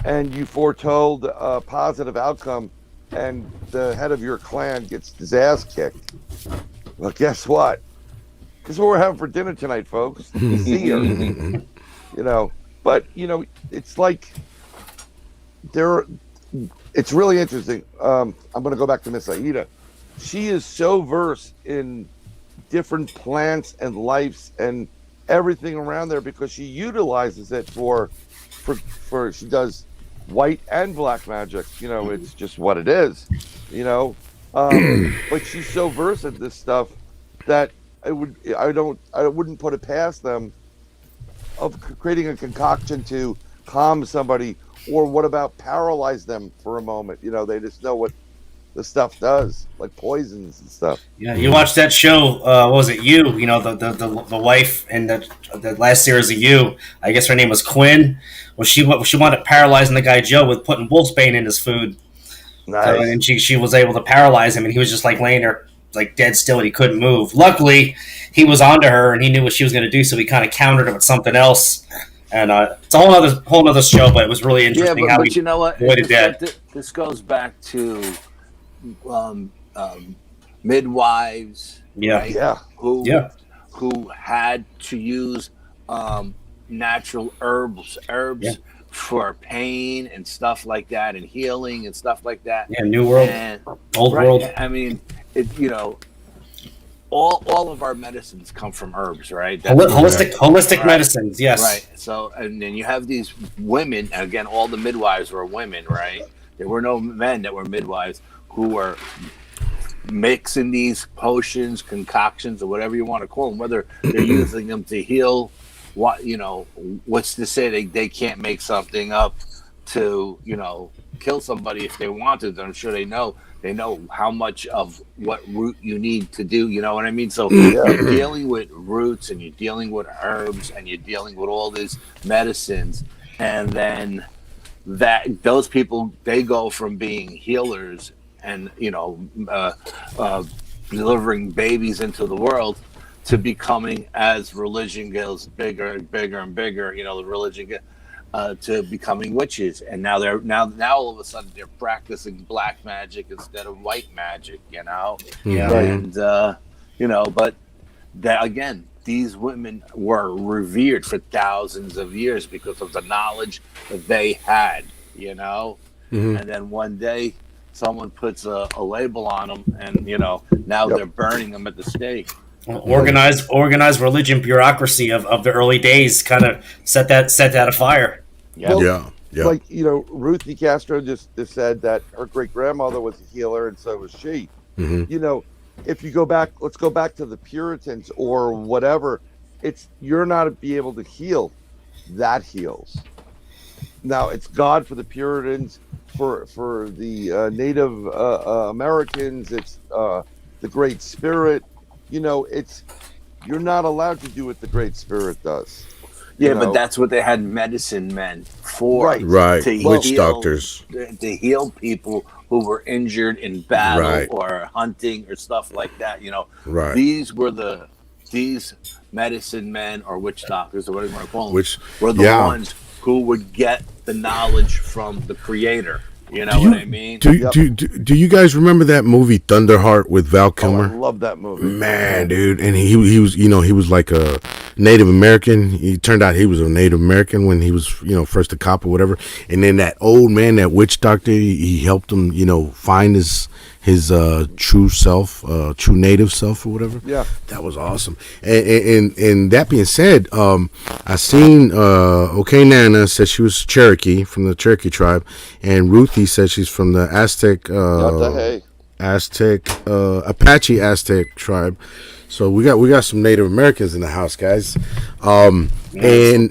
and you foretold a positive outcome, and the head of your clan gets his ass kicked. Well, guess what? This is what we're having for dinner tonight, folks. See her. But it's like it's really interesting. I'm going to go back to Miss Aida. She is so versed in different plants and lives and everything around there because she utilizes it for she does white and black magic. It's just what it is. But she's so versed at this stuff that I wouldn't put it past them of creating a concoction to calm somebody, or what about paralyze them for a moment? They just know what the stuff does, like poisons and stuff. Yeah, you watched that show. What was it? You? The wife in the last series of You. I guess her name was Quinn. Well, she wanted up paralyzing the guy Joe with putting wolfsbane in his food. Nice. And she was able to paralyze him, and he was just like laying there like dead still, and he couldn't move. Luckily, he was onto her, and he knew what she was going to do, so he kind of countered it with something else. And it's a whole other show, but it was really interesting. Yeah, but you know what? This goes back to midwives, right? Yeah, who had to use natural herbs for pain and stuff like that, and healing and stuff like that. Yeah, New World, Old World. I mean, all of our medicines come from herbs, right? Holistic medicines, yes. Right. So, and then you have these women. Again, all the midwives were women, right? There were no men that were midwives who were mixing these potions, concoctions, or whatever you want to call them. Whether they're using them to heal, what's to say they can't make something up to kill somebody if they wanted. I'm sure they know how much of what root you need to do. You know what I mean? So you're dealing with roots, and you're dealing with herbs, and you're dealing with all these medicines, and then those people, they go from being healers and delivering babies into the world to becoming, as religion goes bigger and bigger and bigger, the religion to becoming witches, and now all of a sudden they're practicing black magic instead of white magic, and but that again, these women were revered for thousands of years because of the knowledge that they had, and then one day someone puts a label on them, and now they're burning them at the stake. Organized religion bureaucracy of the early days kind of set that afire. Yeah. Like Ruthie Castro just said that her great grandmother was a healer, and so was she. Mm-hmm. If you go back, let's go back to the Puritans or whatever. You're not be able to heal. That heals. Now it's God for the Puritans, for the Native Americans. It's the Great Spirit. You're not allowed to do what the Great Spirit does. Yeah, but that's what they had medicine men for. Right. Witch doctors. To heal people who were injured in battle or hunting or stuff like that. Right. These medicine men or witch doctors or whatever you want to call them, were the ones who would get the knowledge from the Creator. You know what I mean? Do you guys remember that movie Thunderheart with Val Kilmer? I love that movie. Man, dude, and he was he was like a Native American. He turned out he was a Native American when he was first a cop or whatever. And then that old man, that witch doctor, he helped him find his true self, true native self or whatever. Yeah, that was awesome. And that being said, I seen Okay Nana said she was Cherokee, from the Cherokee tribe, and Ruthie said she's from the Apache Aztec tribe. So we got some Native Americans in the house, guys. And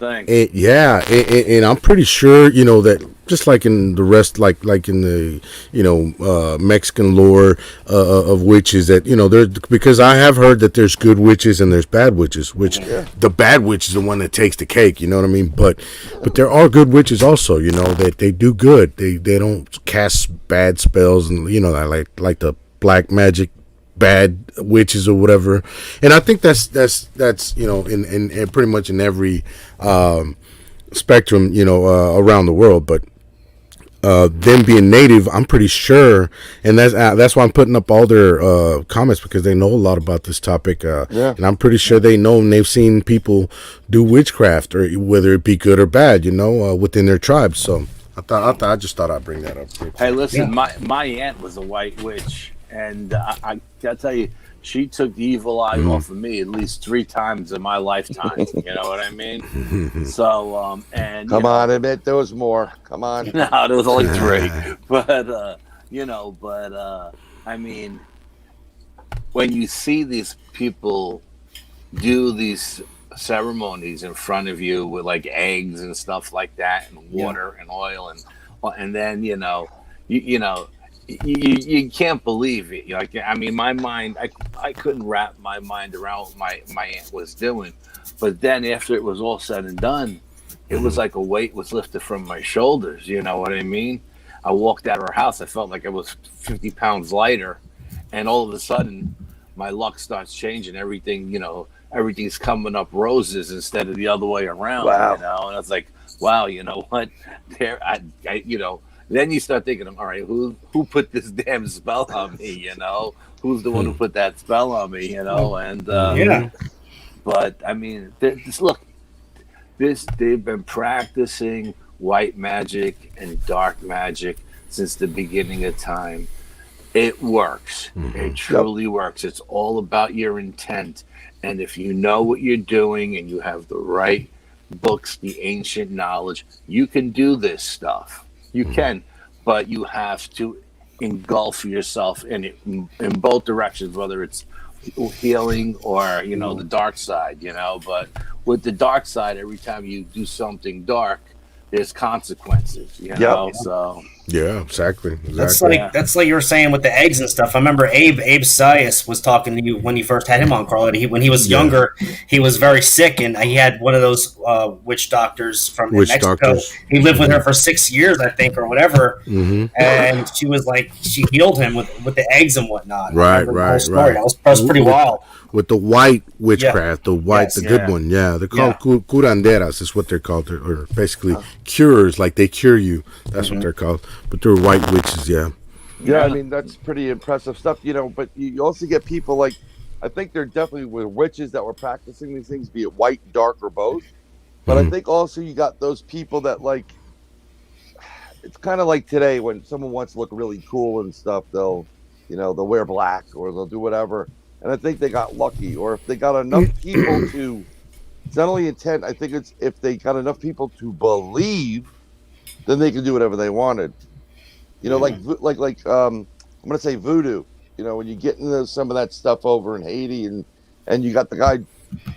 I'm pretty sure that just like in the rest, like in the Mexican lore of witches, that there, because I have heard that there's good witches and there's bad witches, which the bad witch is the one that takes the cake, you know what I mean? But there are good witches also, that they do good. They don't cast bad spells, and like the black magic bad witches or whatever. And I think that's in pretty much in every spectrum around the world. But them being native, I'm pretty sure, and that's why I'm putting up all their comments, because they know a lot about this topic. And I'm pretty sure they know, and they've seen people do witchcraft, or whether it be good or bad, within their tribes. So I just thought I'd bring that up. Hey, listen, my aunt was a white witch, and I gotta tell you, she took the evil eye off of me at least 3 times in my lifetime. You know what I mean? So, and come on, admit there was more. Come on. No, there was only 3. But I mean, when you see these people do these ceremonies in front of you with like eggs and stuff like that, and water and oil, and then you can't believe it. Like, I mean, my mind, I couldn't wrap my mind around what my aunt was doing. But then after it was all said and done, it was like a weight was lifted from my shoulders. You know what I mean? I walked out of her house. I felt like I was 50 pounds lighter. And all of a sudden, my luck starts changing. Everything's coming up roses instead of the other way around. Wow. And I was like, wow, you know what? Then you start thinking, all right, who put this damn spell on me? Who's the one who put that spell on me? And but I mean, they've been practicing white magic and dark magic since the beginning of time. It works. It truly works. It's all about your intent. And if you know what you're doing and you have the right books, the ancient knowledge, you can do this stuff. You can, but you have to engulf yourself in it in both directions, whether it's healing or the dark side. But with the dark side, every time you do something dark, there's consequences. So yeah, exactly. That's like you were saying with the eggs and stuff. I remember Abe Sias was talking to you when you first had him on, Carl. When he was younger, he was very sick, and he had one of those witch doctors from Mexico. He lived with her for 6 years, I think, or whatever. And she was like, she healed him with the eggs and whatnot. Right. That was pretty wild. With the white witchcraft, the good one. Yeah, they're called curanderas, is what they're called, or basically cures, like they cure you. That's what they're called. But they're white witches, yeah. I mean, that's pretty impressive stuff, but you also get people like, I think there definitely were witches that were practicing these things, be it white, dark, or both. But I think also you got those people that, like, it's kind of like today when someone wants to look really cool and stuff, they'll wear black or they'll do whatever. And I think they got lucky, or if they got enough people to, it's not only intent, I think it's if they got enough people to believe, then they can do whatever they wanted. Like I'm gonna say voodoo. When you get into some of that stuff over in Haiti, and you got the guy,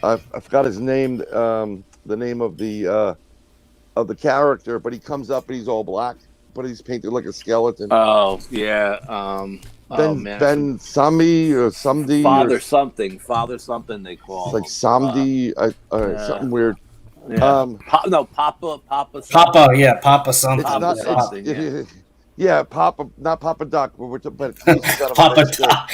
I forgot his name, the name of the character, but he comes up and he's all black, but he's painted like a skeleton. Oh yeah. Ben Sami or Samdi. Father something they call. It's like Samdi, something weird. Yeah. Papa something. It's not something. Yeah, Papa, not Papa Doc, but Papa Doc.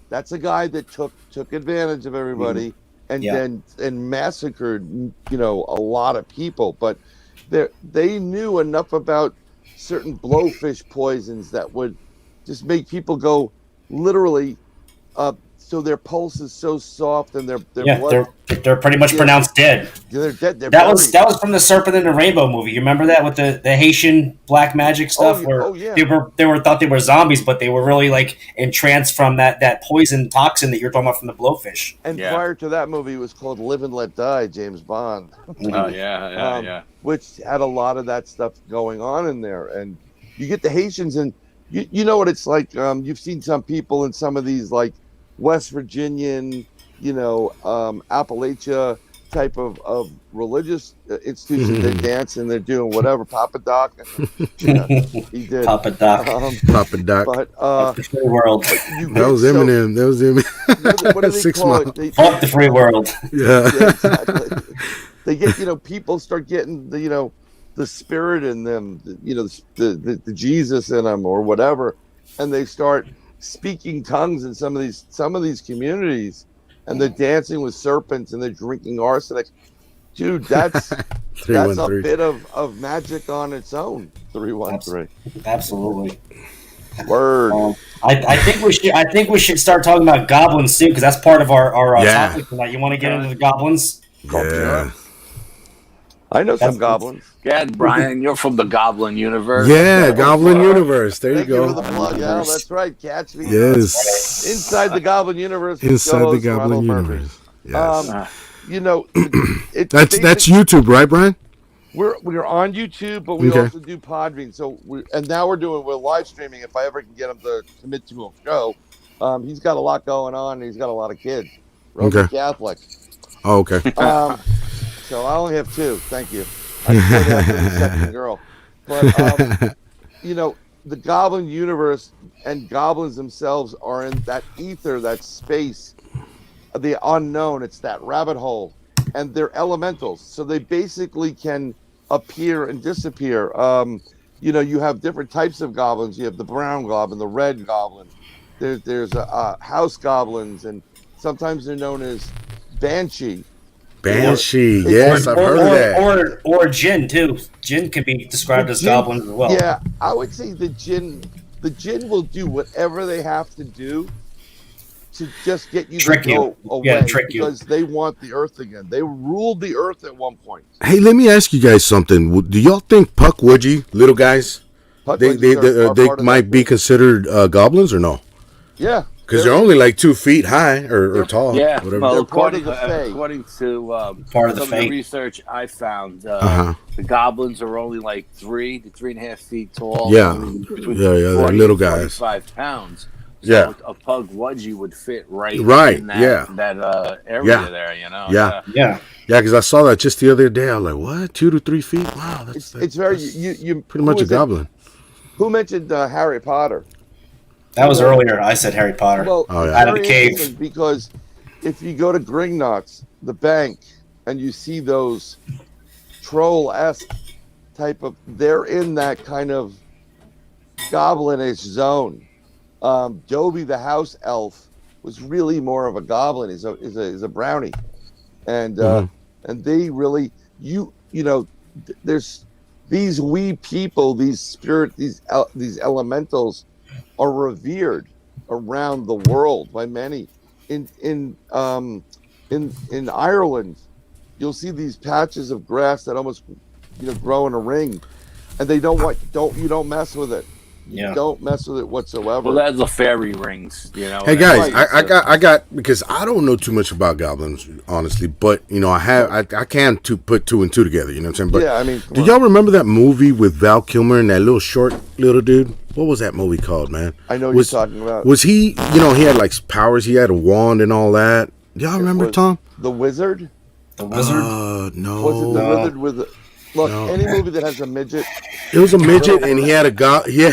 That's a guy that took advantage of everybody and massacred a lot of people. But they knew enough about certain blowfish poisons that would just make people go literally so their pulse is so soft and their blood, they're pretty much pronounced dead. They're dead. That was from the Serpent and the Rainbow movie. You remember that with the Haitian black magic stuff? They were thought they were zombies, but they were really like entranced from that poison toxin that you're talking about from the blowfish. And prior to that movie, it was called Live and Let Die, James Bond. Which had a lot of that stuff going on in there. And you get the Haitians, and you know what it's like. You've seen some people in some of these like West Virginian, Appalachia type of religious institutions. They dance and they're doing whatever. Papa Doc, he did. Papa Doc. Papa Doc. But the free world. That was Eminem. That was Eminem. What do they 6 call Mile. it? Fuck the free world. Yeah. Exactly. They get people start getting the spirit in them, the Jesus in them or whatever, and they start speaking tongues in some of these communities, and they're dancing with serpents and they're drinking arsenic. Dude, that's a 313. bit of magic on its own. 313. Absolutely. Word. I think we should start talking about goblins soon because that's part of our topic tonight. You want to get into the goblins? Yeah. I know some goblins. Yeah, Brian, you're from the Goblin Universe. Yeah, Goblin Universe. There you go. Thank you for the plug. Yeah, that's right. Catch me. Yes. Inside the Goblin Universe. Inside the Goblin Universe. Yes. You know, that's YouTube, right, Brian? We're on YouTube, but we also do Podbean. So now we're live streaming. If I ever can get him to commit to a show, he's got a lot going on. And he's got a lot of kids. Roman Catholic. Oh, okay. So I only have 2. Thank you. I have the second girl, but you know, the Goblin Universe and goblins themselves are in that ether, that space, the unknown. It's that rabbit hole, and they're elementals, so they basically can appear and disappear. You know, you have different types of goblins. You have the brown goblin, the red goblin. There's house goblins, and sometimes they're known as banshee. Banshee, yes, I've heard of that. Or Jinn too. Jinn can be described as goblins as well. Yeah, I would say the Jinn will do whatever they have to do to just get you trick to go away. Yeah, trick because they want the Earth again. They ruled the Earth at one point. Hey, let me ask you guys something. Do y'all think Pukwudgie, little guys, they might be considered goblins or no? Yeah. Because they're only like 2 feet high or tall. Yeah, whatever. well, according to part of the some research I found, the goblins are only like 3 to 3.5 feet tall. Yeah, between they're little guys. 45 pounds. So yeah, a Pukwudgie would fit right in that, area there. You know. Yeah. Because I saw that just the other day. I was like, what? 2 to 3 feet? Wow, that's very you pretty much a goblin. Who mentioned Harry Potter? That was earlier. I said Harry Potter. Well, out of the cave. Because if you go to Gringotts, the bank, and you see those troll-esque type of, they're in that kind of goblinish zone. Dobie the house elf was really more of a goblin. Is a brownie, and they really you know there's these wee people, these elementals are revered around the world by many. In Ireland, you'll see these patches of grass that almost grow in a ring, and they don't mess with it. Yeah. Don't mess with it whatsoever. Well, that's the fairy rings, Hey guys, I got because I don't know too much about goblins, honestly, but I can put 2 and 2 together. You know what I'm saying? But yeah, I mean, do y'all remember that movie with Val Kilmer and that little dude? What was that movie called, man? I know what you're talking about. Was he? He had like powers. He had a wand and all that. Y'all remember Tom? The Wizard. The Wizard? No. Was it the Wizard with? Any movie that has a midget. It was a midget, and he had a he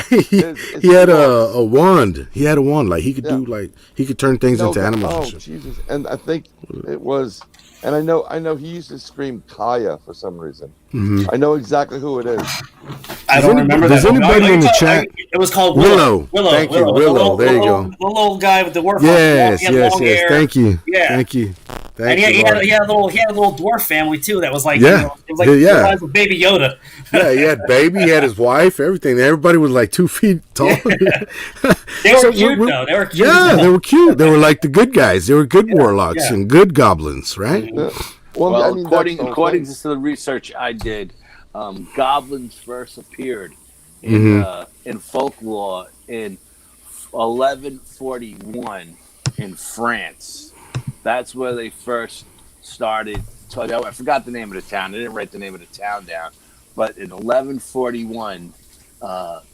had a wand. He had a wand, like he could do, like he could turn things into animals. Oh Jesus! And I think it was, and I know he used to scream Kaya for some reason. Mm-hmm. I know exactly who it is. I don't remember that. Does anybody in the chat? It was called Willow. Thank you, Willow. There you go. The little guy with the dwarf. Yes. Hair. Thank you. Yeah. Thank you. And he had a little dwarf family too. That was like it was like Baby Yoda. Yeah, he had baby, he had his wife, everything. Everybody was like 2 feet tall. They were cute though. They were cute. Yeah, they were cute. They were like the good guys. They were good warlocks and good goblins, right? Well, I mean, according to the research I did, goblins first appeared in folklore in 1141 in France. That's where they first started. I forgot the name of the town. I didn't write the name of the town down. But in 1141,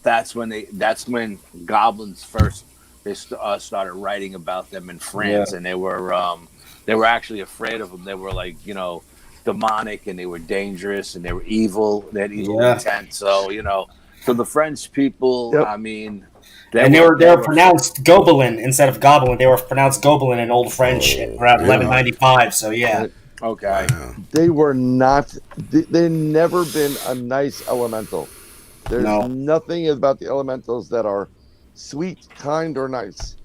that's when goblins first started writing about them in France, and they were actually afraid of them. They were like demonic, and they were dangerous, and they were evil. They had evil intent. So so the French people, I mean. They were pronounced Gobelin instead of Goblin. They were pronounced Gobelin in Old French around 1195. So yeah. Okay. They were not. They've never been a nice elemental. There's nothing about the elementals that are sweet, kind, or nice.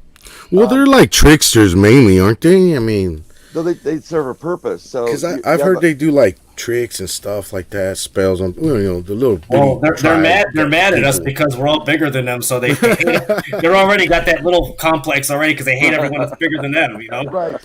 Well, they're like tricksters mainly, aren't they? I mean, no, they serve a purpose. So because I've heard they do like tricks and stuff like that, spells on the little. Well, they're mad at us because we're all bigger than them, so they're already got that little complex already because they hate everyone that's bigger than them. Right.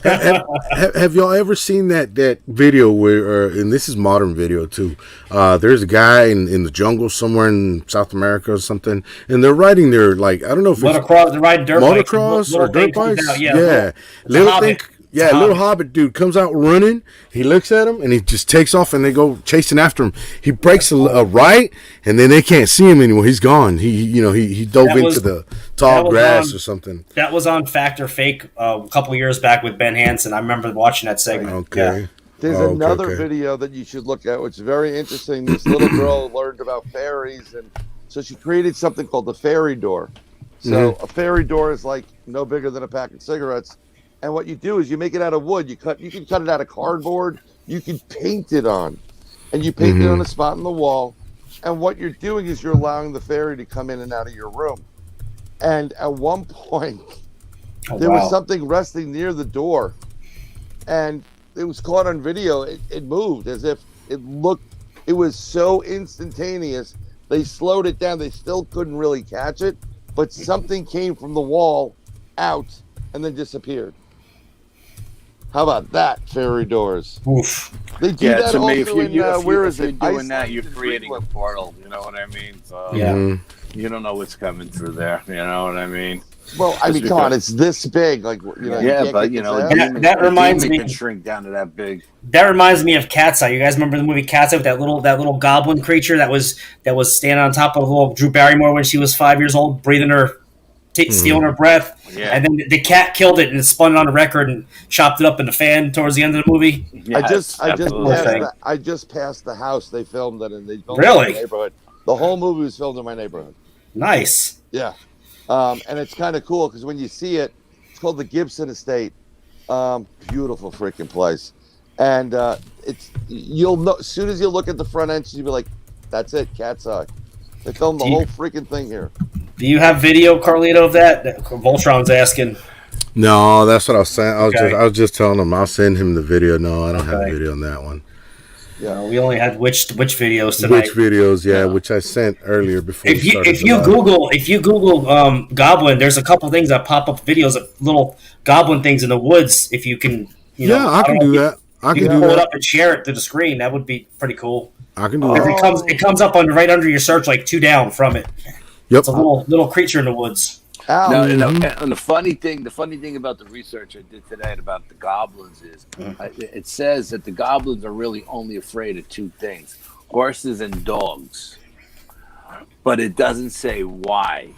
Have y'all ever seen that video where, and this is modern video too? There's a guy in the jungle somewhere in South America or something, and they're riding their I don't know if they're riding motocross or dirt bikes. Yeah. Little thing. Yeah, little hobbit dude comes out running. He looks at him and he just takes off, and they go chasing after him. He breaks a right, and then they can't see him anymore. He's gone. He dove into the tall grass or something. That was on Fact or Fake a couple years back with Ben Hansen. I remember watching that segment. Okay. Yeah. There's another video that you should look at, which is very interesting. This little girl learned about fairies, and so she created something called the fairy door. So a fairy door is like no bigger than a pack of cigarettes. And what you do is you make it out of wood. You can cut it out of cardboard. You can paint it on, and you paint it on a spot in the wall. And what you're doing is you're allowing the fairy to come in and out of your room. And at one point, there was something resting near the door, and it was caught on video. It moved as if it looked. It was so instantaneous. They slowed it down. They still couldn't really catch it, but something came from the wall out and then disappeared. How about that, fairy doors? Oof. They do that to me, also in, where is it? If you're doing Iceland that, you're and creating a Greenland. portal. You know what I mean? So you don't know what's coming through there. You know what I mean? Well, I mean, come on, it's this big. Like, that reminds me. Can shrink down to that big. That reminds me of Cat's Eye. You guys remember the movie Cat's Eye with that little goblin creature that was standing on top of little Drew Barrymore when she was 5 years old, breathing her. Stealing her breath, and then the cat killed it and spun it on a record and chopped it up in the fan towards the end of the movie. Yes, I just passed the house they filmed it in. They filmed Really? it in my neighborhood. The whole movie was filmed in my neighborhood. Nice. Yeah, and it's kind of cool because when you see it, it's called the Gibson Estate. Beautiful freaking place, and you'll know as soon as you look at the front entrance, you'll be like, "That's it, Cat's Eye." They filmed the whole freaking thing here. Do you have video, Carlito, of that? Voltron's asking. No, that's what I was saying. I was just telling him I'll send him the video. No, I don't have video on that one. Yeah, we only had which videos tonight. Which videos? Which I sent earlier before. If you Google Goblin, there's a couple things that pop up videos of little goblin things in the woods. If you can, I can do that. I can pull it up and share it to the screen. That would be pretty cool. I can do that. It comes up right under your search, like 2 down from it. Yep. It's a little creature in the woods. No, and the funny thing about the research I did today about the goblins is it says that the goblins are really only afraid of 2 things: horses and dogs. But it doesn't say why.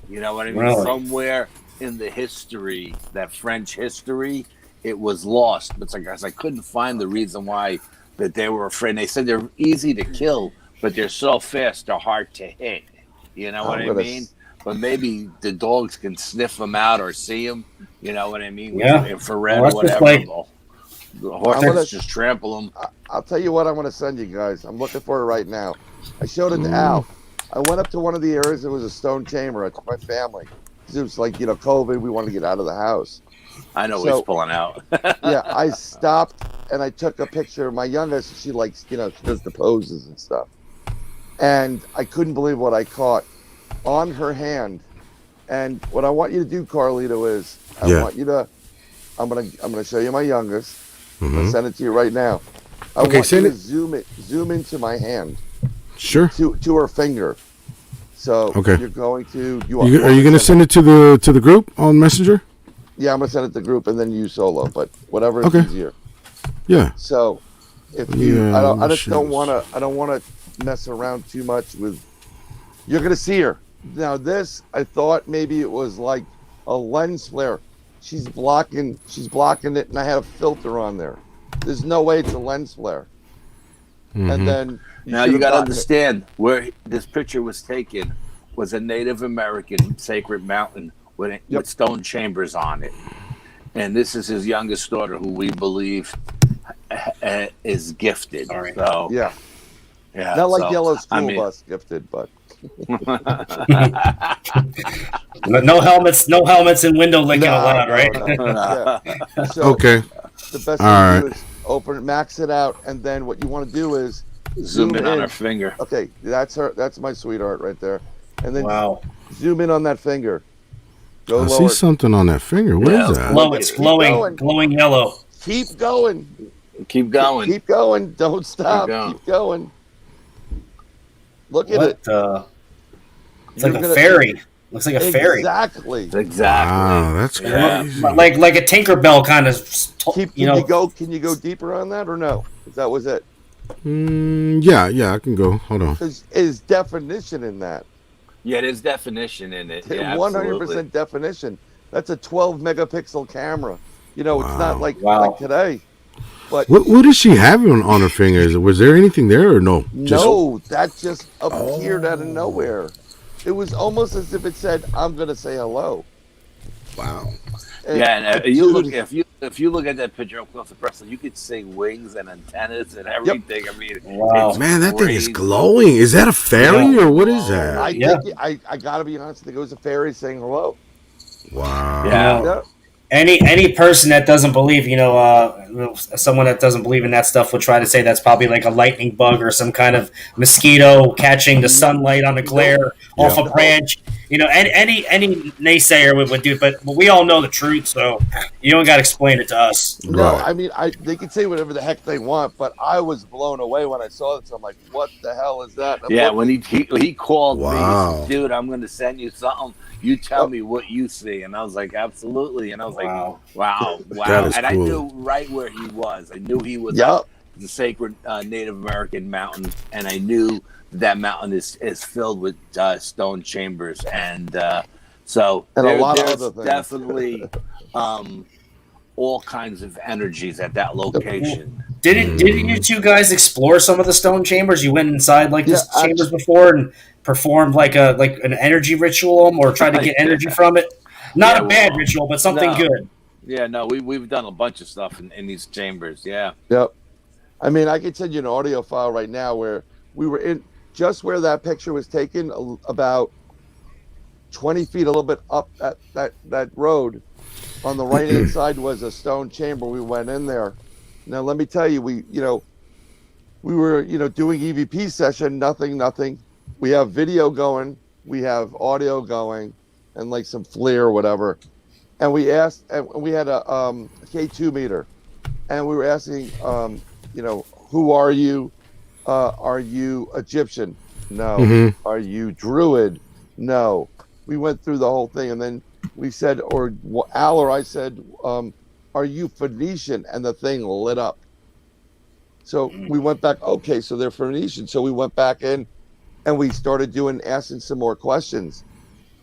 You know what I mean? Really? Somewhere in the history, that French history, it was lost. But I couldn't find the reason why that they were afraid. They said they're easy to kill, but they're so fast they're hard to hit. You know what I mean? But maybe the dogs can sniff them out or see them. You know what I mean? Yeah. Infrared or whatever. The horses just trample them. I'll tell you what I'm going to send you guys. I'm looking for it right now. I showed it to Al. I went up to one of the areas. It was a stone chamber. I took my family. It was like, COVID. We wanted to get out of the house. I know he's pulling out. Yeah, I stopped and I took a picture of my youngest. She likes, she does the poses and stuff. And I couldn't believe what I caught on her hand. And what I want you to do, Carlito, is I'm gonna show you my youngest. I'm gonna send it to you right now. I want you to zoom into my hand. Sure. To her finger. So you're going to. Are you going to send it to the group on Messenger? Yeah, I'm going to send it to the group and then you solo, but whatever is easier. Yeah. So if you, I don't want to mess around too much with. You're going to see her now. This I thought maybe it was like a lens flare. She's blocking it, and I had a filter on there. There's no way it's a lens flare. And then you got to understand where this picture was taken was a Native American sacred mountain with stone chambers on it, and this is his youngest daughter, who we believe is gifted. Sorry. So yeah, not like Yellow School Bus gifted, but no helmets and window licking allowed, right? No. Yeah. So okay. The best thing to do is open it, max it out, and then what you want to do is zoom in on her finger. Okay, that's her. That's my sweetheart right there. And then zoom in on that finger. Go lower. I see something on that finger. What is that? It's glowing yellow. Keep going. Keep going. Keep going. Don't stop. Keep going. Look at it. It's like a fairy. Looks like a fairy. Exactly. Wow, that's crazy. Yeah. Like a Tinkerbell kind of. Can you go deeper on that or no? If that was it. Yeah, I can go. Hold on. Is definition in that? Yeah, there's definition in it. 100% definition. That's a 12 megapixel camera. You know, it's not like today. But what does she have on her fingers? Was there anything there or no? No, that just appeared out of nowhere. It was almost as if it said, "I'm going to say hello." Wow. And if you look at that picture up close and personal, you could see wings and antennas and everything. Yep. I mean, man, that thing is glowing. Is that a fairy or what is that? I gotta be honest. I think it was a fairy saying hello. Wow. Yeah. Any person that doesn't believe, someone that doesn't believe in that stuff would try to say that's probably like a lightning bug or some kind of mosquito catching the sunlight on the glare off a branch. Any naysayer would do, but we all know the truth, so you don't got to explain it to us. No, I mean, they can say whatever the heck they want, but I was blown away when I saw this. I'm like, what the hell is that? When he called me, he said, dude, I'm going to send you something. You tell me what you see. And I was like, absolutely. And I was like, wow. And cool. I knew right where he was. I knew he was the sacred Native American mountain. And I knew that mountain is filled with stone chambers. And so a lot of other things. Definitely all kinds of energies at that location. Didn't you two guys explore some of the stone chambers? You went inside the chambers before and performed like an energy ritual or tried to get energy from it? Not a bad ritual, but something good. Yeah, no, we've done a bunch of stuff in these chambers. Yeah. Yep. I mean, I could send you an audio file right now where we were in just where that picture was taken, about 20 feet, a little bit up that road. On the right hand side was a stone chamber. We went in there. Now let me tell you, we were doing EVP session. Nothing. We have video going. We have audio going, and like some FLIR or whatever. And we asked, and we had a K2 meter, and we were asking, who are you? Are you Egyptian? No. Mm-hmm. Are you Druid? No. We went through the whole thing, and then we said, or Al or I said, are you Phoenician? And the thing lit up. So we went back, okay, so they're Phoenician. So we went back in and we started asking some more questions.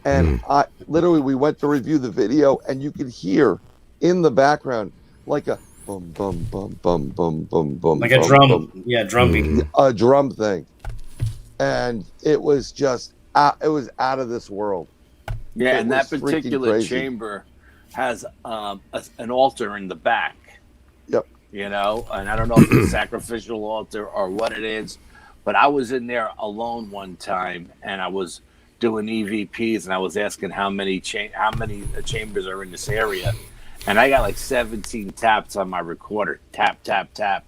And we went to review the video, and you could hear in the background like a bum, bum, bum, bum, bum, bum, bum. Like a drum. Bum. Yeah, drum beat. A drum thing. And it was just, it was out of this world. Yeah, and that particular chamber has an altar in the back. Yep. And I don't know if it's a sacrificial altar or what it is, but I was in there alone one time, and I was doing EVPs, and I was asking how many chambers are in this area, and I got like 17 taps on my recorder, tap, tap, tap.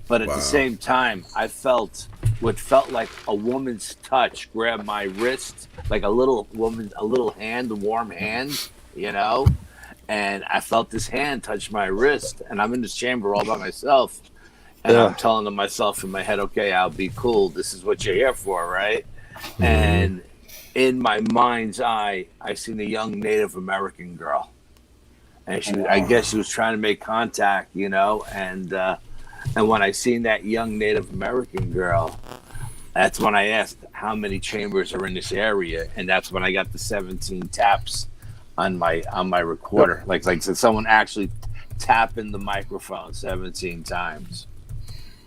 But at the same time, I felt what felt like a woman's touch grab my wrist, like a little hand, a warm hand, and I felt this hand touch my wrist, and I'm in this chamber all by myself, and I'm telling to myself in my head, okay, I'll be cool. This is what you're here for, right? Mm-hmm. And in my mind's eye, I seen a young Native American girl, and I guess she was trying to make contact, and when I seen that young Native American girl, that's when I asked how many chambers are in this area, and that's when I got the 17 taps on my recorder. Like so someone actually tapping the microphone 17 times.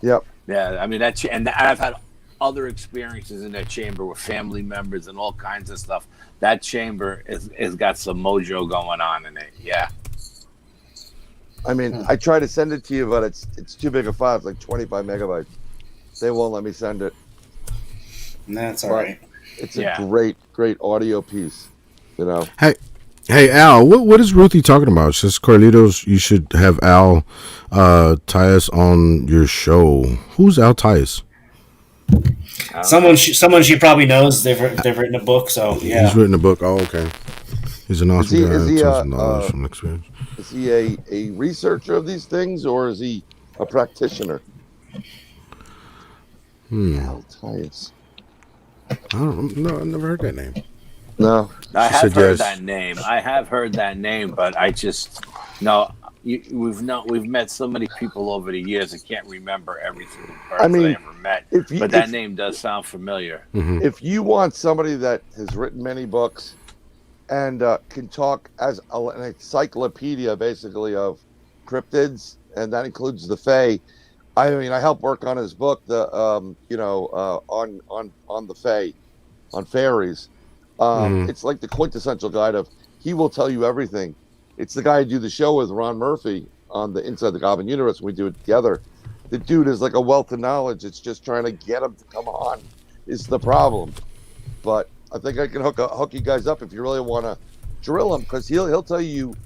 Yep. Yeah, I mean and I've had other experiences in that chamber with family members and all kinds of stuff. That chamber has got some mojo going on in it. Yeah. I mean, I try to send it to you, but it's too big a file. It's like 25 megabytes. They won't let me send it. That's all right. It's a great audio piece, Hey, Hey Al, what is Ruthie talking about? Says Carlitos, you should have Al Tyus on your show. Who's Al Tyus? Someone she probably knows. They've written a book, so yeah. He's written a book. Oh, okay. He's an awesome guy. Is he tons of knowledge from experience. Is he a researcher of these things, or is he a practitioner? Al Tyus. I don't know. I never heard that name. No, I have heard that name. I have heard that name, but I just we've met so many people over the years. I can't remember every single person I ever met. But that name does sound familiar. Mm-hmm. If you want somebody that has written many books and can talk as an encyclopedia, basically, of cryptids, and that includes the Fae. I mean, I helped work on his book, on the Fae, on fairies. It's like the quintessential guide of, he will tell you everything. It's the guy I do the show with, Ron Murphy, on the Inside the Goblin Universe. We do it together. The dude is like a wealth of knowledge. It's just trying to get him to come on is the problem. But I think I can hook you guys up if you really want to drill him, because he'll tell you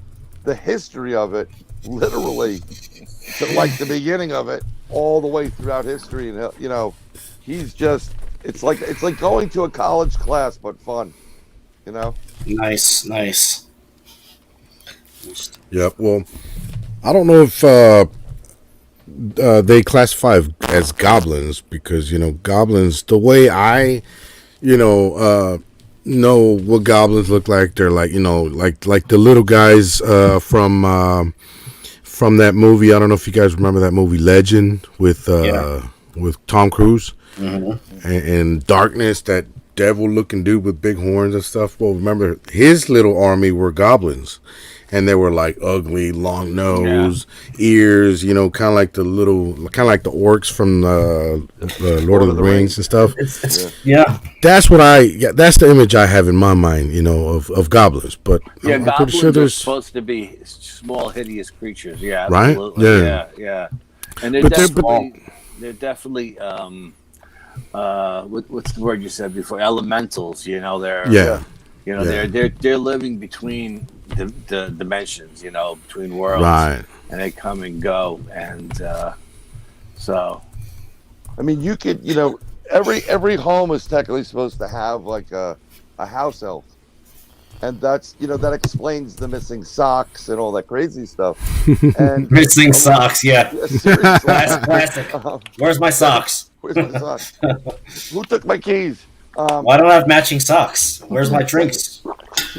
the history of it, literally, to like the beginning of it, all the way throughout history. And he's just, it's like going to a college class, but fun. Nice. Yep. Well, I don't know if they classify as goblins, because goblins, the way I know what goblins look like, they're like like the little guys from that movie. I don't know if you guys remember that movie Legend with Tom Cruise. Mm-hmm. and Darkness, that devil looking dude with big horns and stuff. Well, remember, his little army were goblins, and they were like ugly, long nose, ears, kind of like the orcs from Lord of the Rings and stuff. That's the image I have in my mind, of goblins. But I'm goblins pretty sure are supposed to be small, hideous creatures. Yeah, right? Absolutely. Yeah. And they're definitely what's the word you said before? Elementals. They're they're living between the dimensions. Between worlds. Right. And they come and go, and so. I mean, you could, every home is technically supposed to have like a house elf, and that's that explains the missing socks and all that crazy stuff. And missing socks, yeah. That's classic. Where's my socks? Where's my socks? Who took my keys? Why don't I have matching socks? Where's my drinks?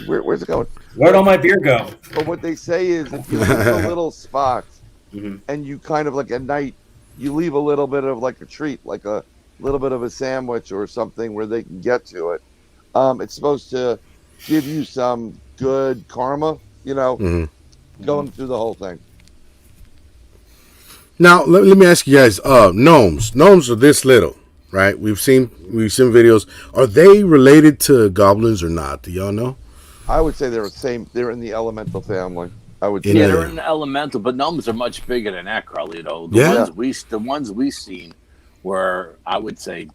Where's it going? Where'd all my beer go? But what they say is, if you leave a little spot, and you kind of like at night, you leave a little bit of like a treat, like a little bit of a sandwich or something where they can get to it. It's supposed to give you some good karma, going through the whole thing. Now, let me ask you guys, gnomes are this little, right? We've seen videos. Are they related to goblins or not? Do y'all know? I would say they're in the elemental family. I would say. Yeah, they're in the elemental, but gnomes are much bigger than that, Carlito. The ones we've seen were, I would say,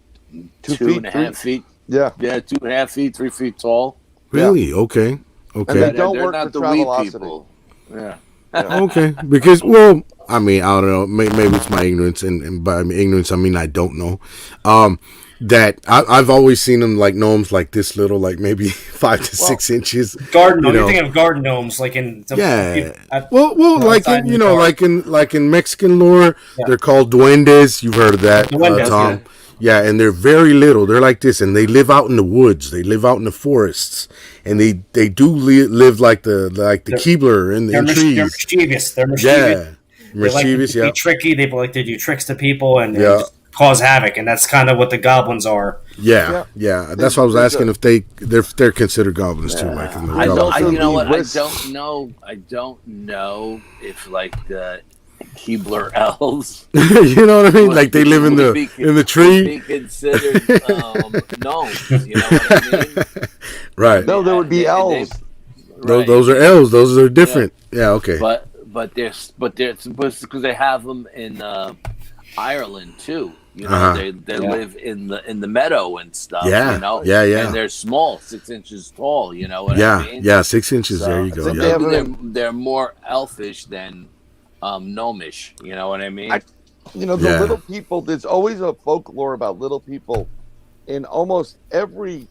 2.5 feet. Yeah. Yeah, 2.5 feet, 3 feet tall. Really? Yeah. Okay. And they don't they're work not for the wee Travelocity. people. Yeah. Okay, because, well, I mean, I don't know. Maybe it's my ignorance, and by ignorance I mean I don't know. That I've always seen them like gnomes, like this little, like maybe 5 to 6 inches. Garden gnomes. You're thinking of garden gnomes, like in like in Mexican lore, they're called duendes. You've heard of that, Tom? Yeah, and they're very little. They're like this, and they live out in the woods. They live out in the forests, and they do live like the Keebler in the trees. They're mischievous. Yeah, mischievous. They like to be tricky. They like to do tricks to people and just cause havoc, and that's kind of what the goblins are. Yeah. That's why I was asking if they're considered goblins too, Mike. I don't know if like the Keebler elves. You know what I mean? Like they live in the tree. Be considered gnomes. You know what I mean? Right. No, there would be elves. Those are elves. Those are different. Yeah. Okay. But they're because they have them in Ireland too. You know, they live in the meadow and stuff. You know, and they're small, 6 inches tall. You know what I mean? Yeah, 6 inches. So there you go. Maybe they're more elfish than gnomish. You know what I mean? The little people. There's always a folklore about little people in almost every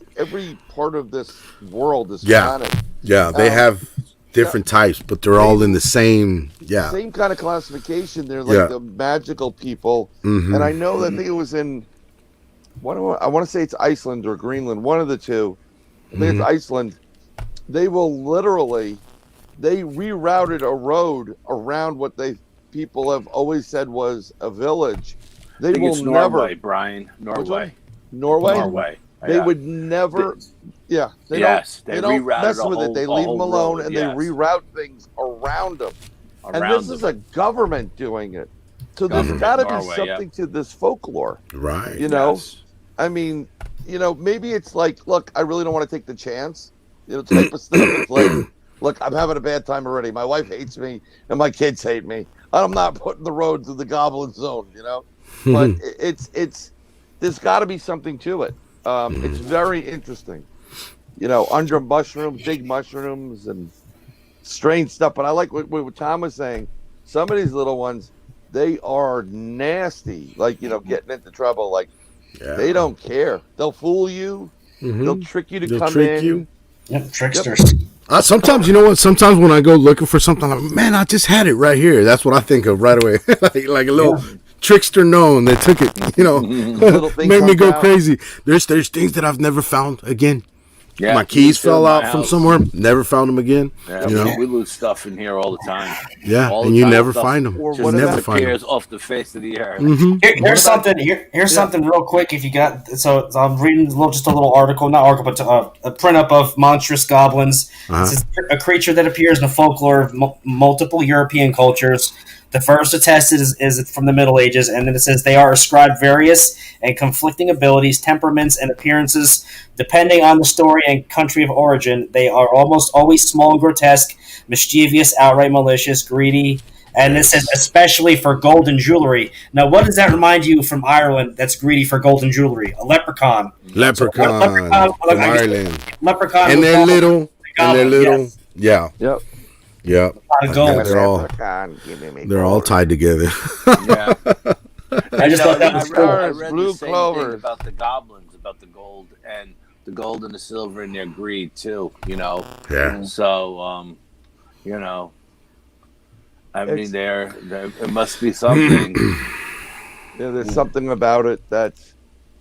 part of this world, this planet. Yeah, they have different types, but they're all in the same kind of classification. They're like the magical people, and I know that I think it was in I want to say it's Iceland or Greenland, one of the two. I think it's Iceland. They will literally they rerouted a road around what people have always said was a village. They will it's never Norway, Brian. Norway. They would never. They don't mess with it. They leave them alone, and they reroute things around them. And this is a government doing it. So there's got to be something to this folklore, right? I mean, maybe it's like, look, I really don't want to take the chance. Type of stuff. It's like, look, I'm having a bad time already. My wife hates me, and my kids hate me. I'm not putting the road to the Goblin Zone, But it's there's got to be something to it. It's very interesting. Under mushrooms, big mushrooms, and strange stuff. But I like what Tom was saying. Some of these little ones, they are nasty. Like, getting into trouble. Like, they don't care. They'll fool you. They'll trick you to come in. Yep, tricksters. Sometimes, you know what? Sometimes when I go looking for something, I'm like, man, I just had it right here. That's what I think of right away. like a little trickster gnome that took it, made me go crazy. There's things that I've never found again. Yeah, my keys fell out from somewhere. Never found them again. Yeah, we lose stuff in here all the time. Yeah, and you never find them. Just never disappears off the face of the earth. Here's something. Here's something real quick. If you got, so I'm reading just a little article, not article, but a print up of monstrous goblins. It says, a creature that appears in the folklore of multiple European cultures. The first attested is from the Middle Ages, and then it says they are ascribed various and conflicting abilities, temperaments, and appearances depending on the story and country of origin. They are almost always small and grotesque, mischievous, outright malicious, greedy, and it says especially for golden jewelry. Now, what does that remind you from Ireland that's greedy for golden jewelry? A leprechaun. Leprechaun from Ireland. Leprechaun. And they're little. Yes. Yeah. Yep. Yeah, they're all tied together. Yeah, I just thought that was cool. I read the same thing about the goblins, about the gold and the silver and their greed too. Yeah. So, I mean, there it must be something. There's something about it that's.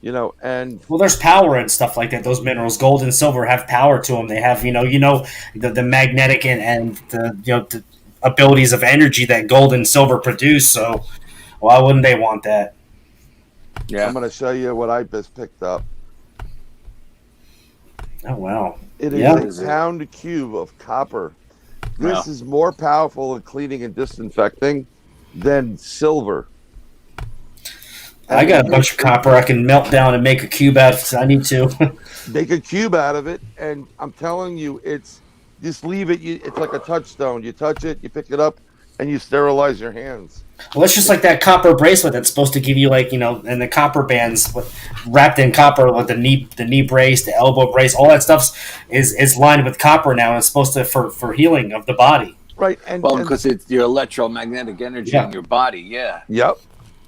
And there's power and stuff like that. Those minerals, gold and silver, have power to them. They have, the magnetic and the abilities of energy that gold and silver produce. So, why wouldn't they want that? Yeah, I'm going to show you what I just picked up. Oh wow! It is a pound cube of copper. This is more powerful in cleaning and disinfecting than silver. I got a bunch of copper I can melt down and make a cube out if I need to. Make a cube out of it, and I'm telling you, just leave it. It's like a touchstone. You touch it, you pick it up, and you sterilize your hands. Well, it's just like that copper bracelet that's supposed to give you, and the copper bands wrapped in copper, like the knee brace, the elbow brace, all that stuff is lined with copper now, and it's supposed to for healing of the body. Right, because it's your electromagnetic energy in your body. Yeah. Yep.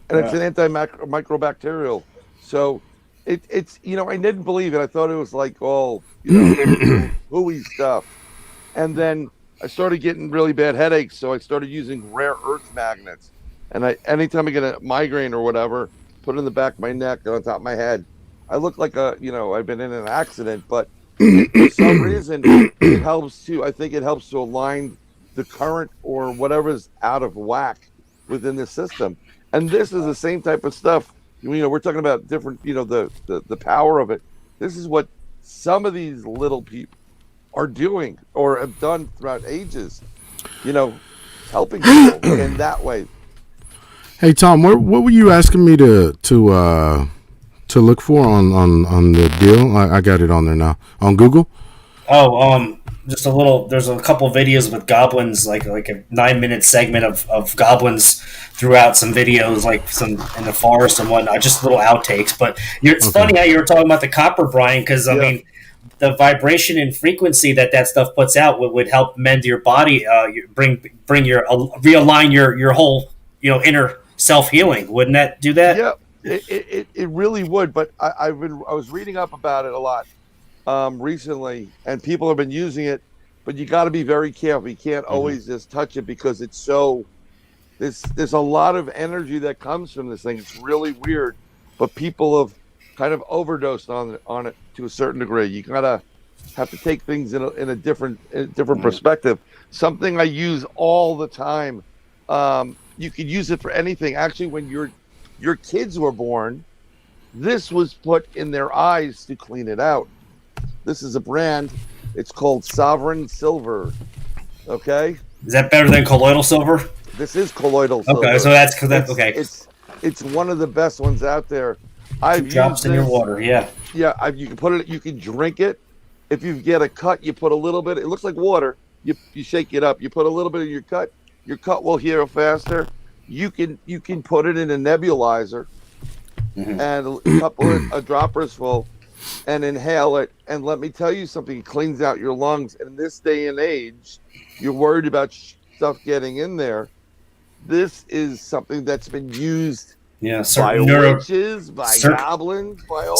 And it's an antimicrobial. So it's I didn't believe it. I thought it was like all hooey stuff. And then I started getting really bad headaches, so I started using rare earth magnets. And anytime I get a migraine or whatever, put it in the back of my neck and on top of my head. I look like I've been in an accident, but for some reason it helps to. I think it helps to align the current or whatever's out of whack within the system. And this is the same type of stuff. We're talking about different, the power of it. This is what some of these little people are doing or have done throughout ages, helping people in that way. Hey, Tom, what were you asking me to look for on the deal? I got it on there now. On Google? just a little. There's a couple videos with goblins, like a 9-minute segment of goblins throughout some videos, like some in the forest and whatnot. Just little outtakes. But it's funny how you were talking about the copper, Brian, because I mean, the vibration and frequency that stuff puts out would help mend your body, bring your realign your whole inner self healing. Wouldn't that do that? Yeah, it really would. But I was reading up about it a lot recently, and people have been using it. But you got to be very careful. You can't always just touch it because it's so. There's a lot of energy that comes from this thing. It's really weird, but people have kind of overdosed on it to a certain degree. You gotta have to take things in a different perspective. Something I use all the time. You could use it for anything. Actually, when your kids were born, this was put in their eyes to clean it out. This is a brand. It's called Sovereign Silver. Okay. Is that better than colloidal silver? This is colloidal silver. Okay, so that's okay. It's one of the best ones out there. I've drops in your water. Yeah. Yeah. You can put it. You can drink it. If you get a cut, you put a little bit. It looks like water. You shake it up. You put a little bit in your cut. Your cut will heal faster. You can put it in a nebulizer and a droppers full and inhale it. And let me tell you something, it cleans out your lungs. And in this day and age, you're worried about stuff getting in there. This is something that's been used by witches, by goblins, by all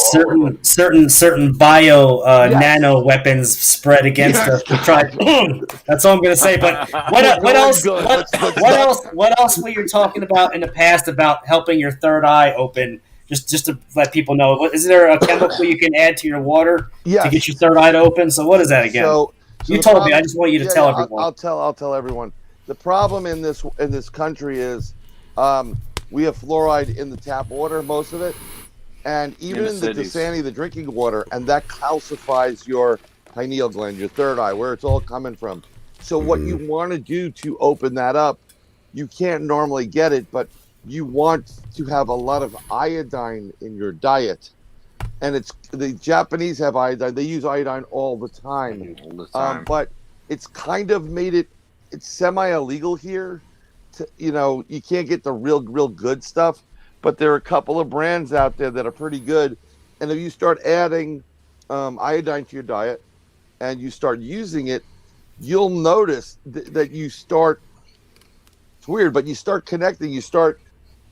certain bio nano weapons spread against us to try. That's all I'm going to say. But what else? What else were you talking about in the past about helping your third eye open? Just to let people know, is there a chemical you can add to your water to get your third eye to open? So what is that again? So you told me. I just want you to tell everyone. I'll tell everyone. The problem in this country is we have fluoride in the tap water, most of it, and even in the Dasani, the drinking water, and that calcifies your pineal gland, your third eye, where it's all coming from. So what you want to do to open that up, you can't normally get it, but you want to have a lot of iodine in your diet. And the Japanese have iodine. They use iodine all the time. But it's kind of made it's semi-illegal here. You can't get the real good stuff, but there are a couple of brands out there that are pretty good. And if you start adding iodine to your diet and you start using it, you'll notice that you start, it's weird, but you start connecting, you start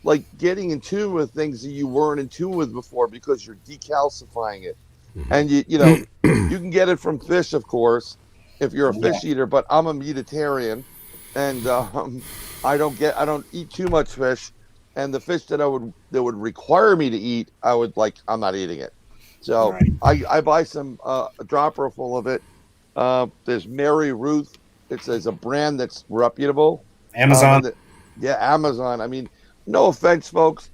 like getting in tune with things that you weren't in tune with before because you're decalcifying it. And you can get it from fish, of course, if you're a fish eater, but I'm a meatitarian and I don't eat too much fish, and the fish that would require me to eat, I'm not eating it. So I buy some a dropper full of it. There's Mary Ruth. It's a brand that's reputable. Amazon. Amazon. I mean, no offense, folks.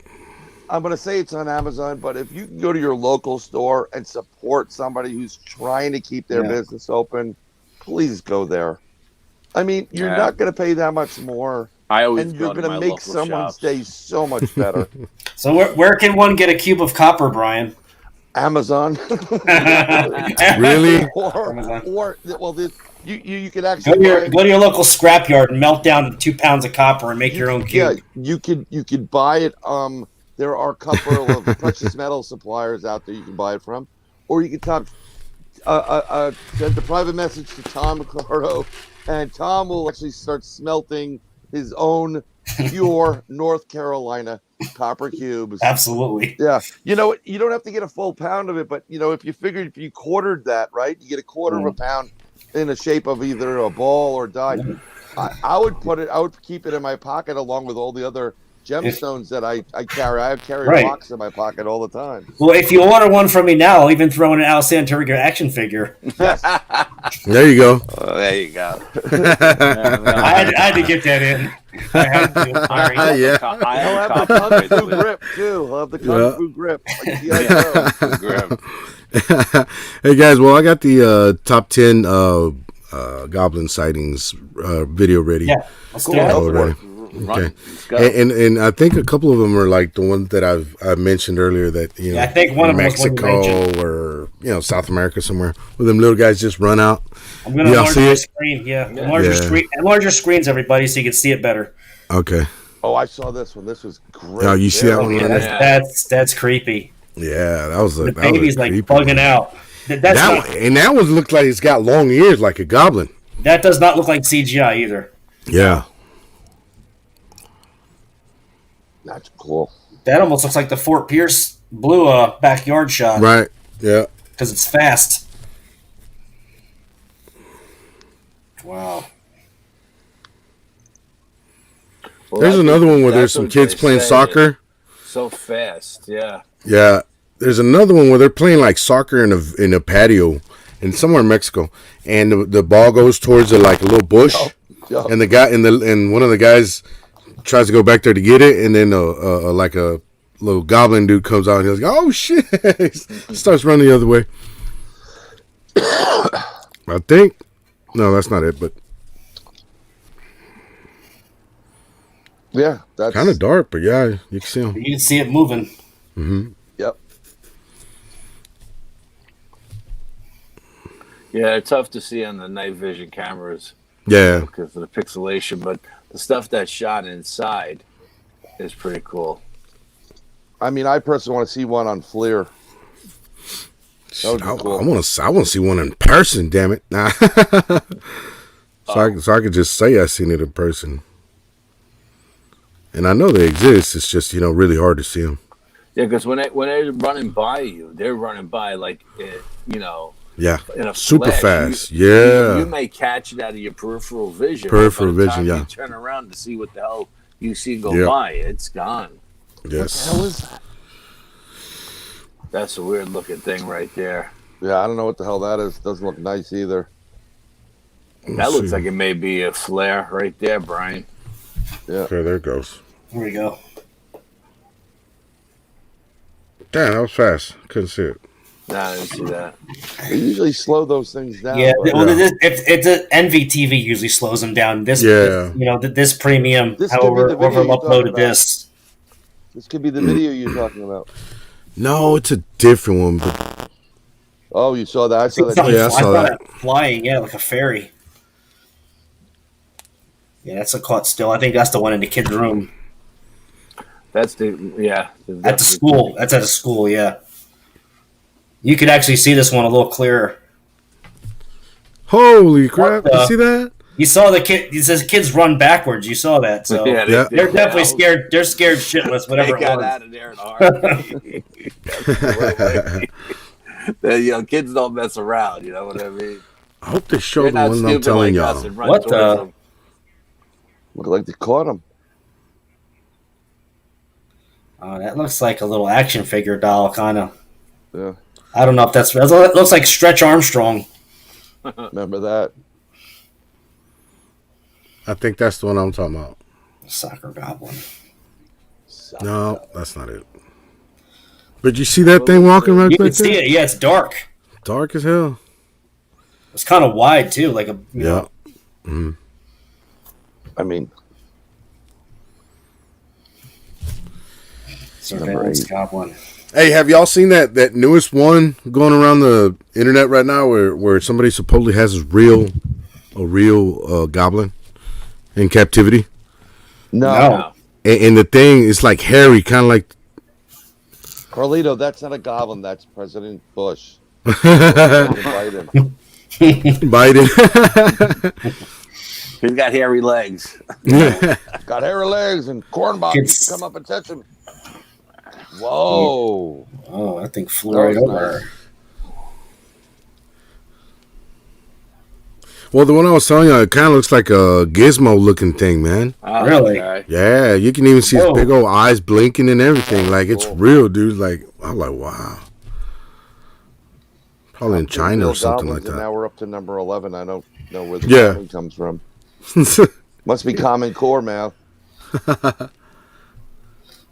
I'm going to say it's on Amazon, but if you can go to your local store and support somebody who's trying to keep their business open, please go there. I mean, you're not going to pay that much more, and you're going to make someone's day so much better. So where can one get a cube of copper, Brian? Amazon. Really? You can actually go to your local scrapyard and melt down 2 pounds of copper and make your own cube. Yeah, you could buy it. There are a couple of precious metal suppliers out there you can buy it from, or you can send a private message to Tom Ricardo, and Tom will actually start smelting his own pure North Carolina copper cubes. Absolutely. Yeah. You know what? You don't have to get a full pound of it, but if you quartered that, right? You get a quarter of a pound in the shape of either a ball or die. I would keep it in my pocket along with all the other gemstones that I carry. I carry a box in my pocket all the time. Well, if you order one from me now, I'll even throw in an Al Santoriga action figure. Yes. There you go. Oh, there you go. I had to get that in. I had to. I'll have the kung fu grip too. I'll have the kung fu grip. Hey guys, well I got the top 10 goblin sightings video ready. Yeah, let's do it. Okay, and I think a couple of them are like the ones that I've mentioned earlier that I think one of them Mexico or South America somewhere where them little guys just run out. I'm gonna enlarge my screen. Enlarge your screens, everybody, so you can see it better. Okay. Oh, I saw this one. This was great. Oh, you see that one? That's creepy. Yeah, that was the baby's like bugging out. That one looked like it's got long ears like a goblin. That does not look like CGI either. Yeah. That's cool. That almost looks like the Fort Pierce Blue backyard shot. Right. Yeah. Because it's fast. Wow. Well, there's another one where there's some kids playing soccer. So fast, yeah. Yeah. There's another one where they're playing like soccer in a patio in somewhere in Mexico, and the ball goes towards a little bush, and the guy and one of the guys tries to go back there to get it, and then like a little goblin dude comes out and he's like, "Oh shit!" Starts running the other way. I think no, that's not it, but yeah, that's kind of dark, but yeah, you can see him. You can see it moving. Mm-hmm. Yep. Yeah, it's tough to see on the night vision cameras. Yeah, because of the pixelation, but the stuff that's shot inside is pretty cool. I mean, I personally want to see one on FLIR. Cool. I want to see one in person. Damn it! Nah. So I could just say I seen it in person, and I know they exist. It's just really hard to see them. Yeah, because when they're running by you, they're running by Yeah, in a super flash. fast. You may catch it out of your peripheral vision. Yeah. You turn around to see what the hell you see go by. It's gone. Yes. What the hell is that? That's a weird looking thing right there. Yeah, I don't know what the hell that is. Doesn't look nice either. That looks like it may be a flare right there, Brian. Yeah. Okay, there it goes. Here we go. Damn, that was fast. Couldn't see it. No, I didn't see that. They usually slow those things down. Yeah, it's a NVTV usually slows them down. This premium, however uploaded this. This could be the video you're talking about. No, it's a different one. But... Oh, you saw that? I saw that. Yeah, I saw that. Flying, like a fairy. Yeah, that's a caught still. I think that's the one in the kid's room. That's at the school. That's at a school, yeah. You could actually see this one a little clearer. Holy crap! You see that? You saw the kid. It says kids run backwards. You saw that, so they're definitely scared. They're scared shitless. Whatever. They got out of there in a heartbeat. Kids don't mess around. You know what I mean? I hope they show the one I'm telling y'all. What the? Look like they caught him. Oh, that looks like a little action figure doll, kind of. Yeah. I don't know if it looks like Stretch Armstrong. Remember that? I think that's the one I'm talking about. Soccer Goblin. No, that's not it. But you see that thing walking right there? You can see it. Yeah, it's dark. Dark as hell. It's kind of wide too, like a know. Mm-hmm. I mean, Surveillance Goblin. Hey, have y'all seen that newest one going around the internet right now, where somebody supposedly has a real goblin in captivity? No. And the thing is like hairy, kind of like. Carlito, that's not a goblin. That's President Bush. Biden. He's got hairy legs. Got hairy legs and corn bobs. Come up and touch him. Whoa. Oh, that thing flew right over. Nice. Well, the one I was telling you, it kind of looks like a gizmo-looking thing, man. Oh, really? Okay. Yeah, you can even see his big old eyes blinking and everything. Like, it's real, dude. Like, I'm like, wow. Probably in China or something like that. Now we're up to number 11. I don't know where the goblin comes from. Must be Common Core, man.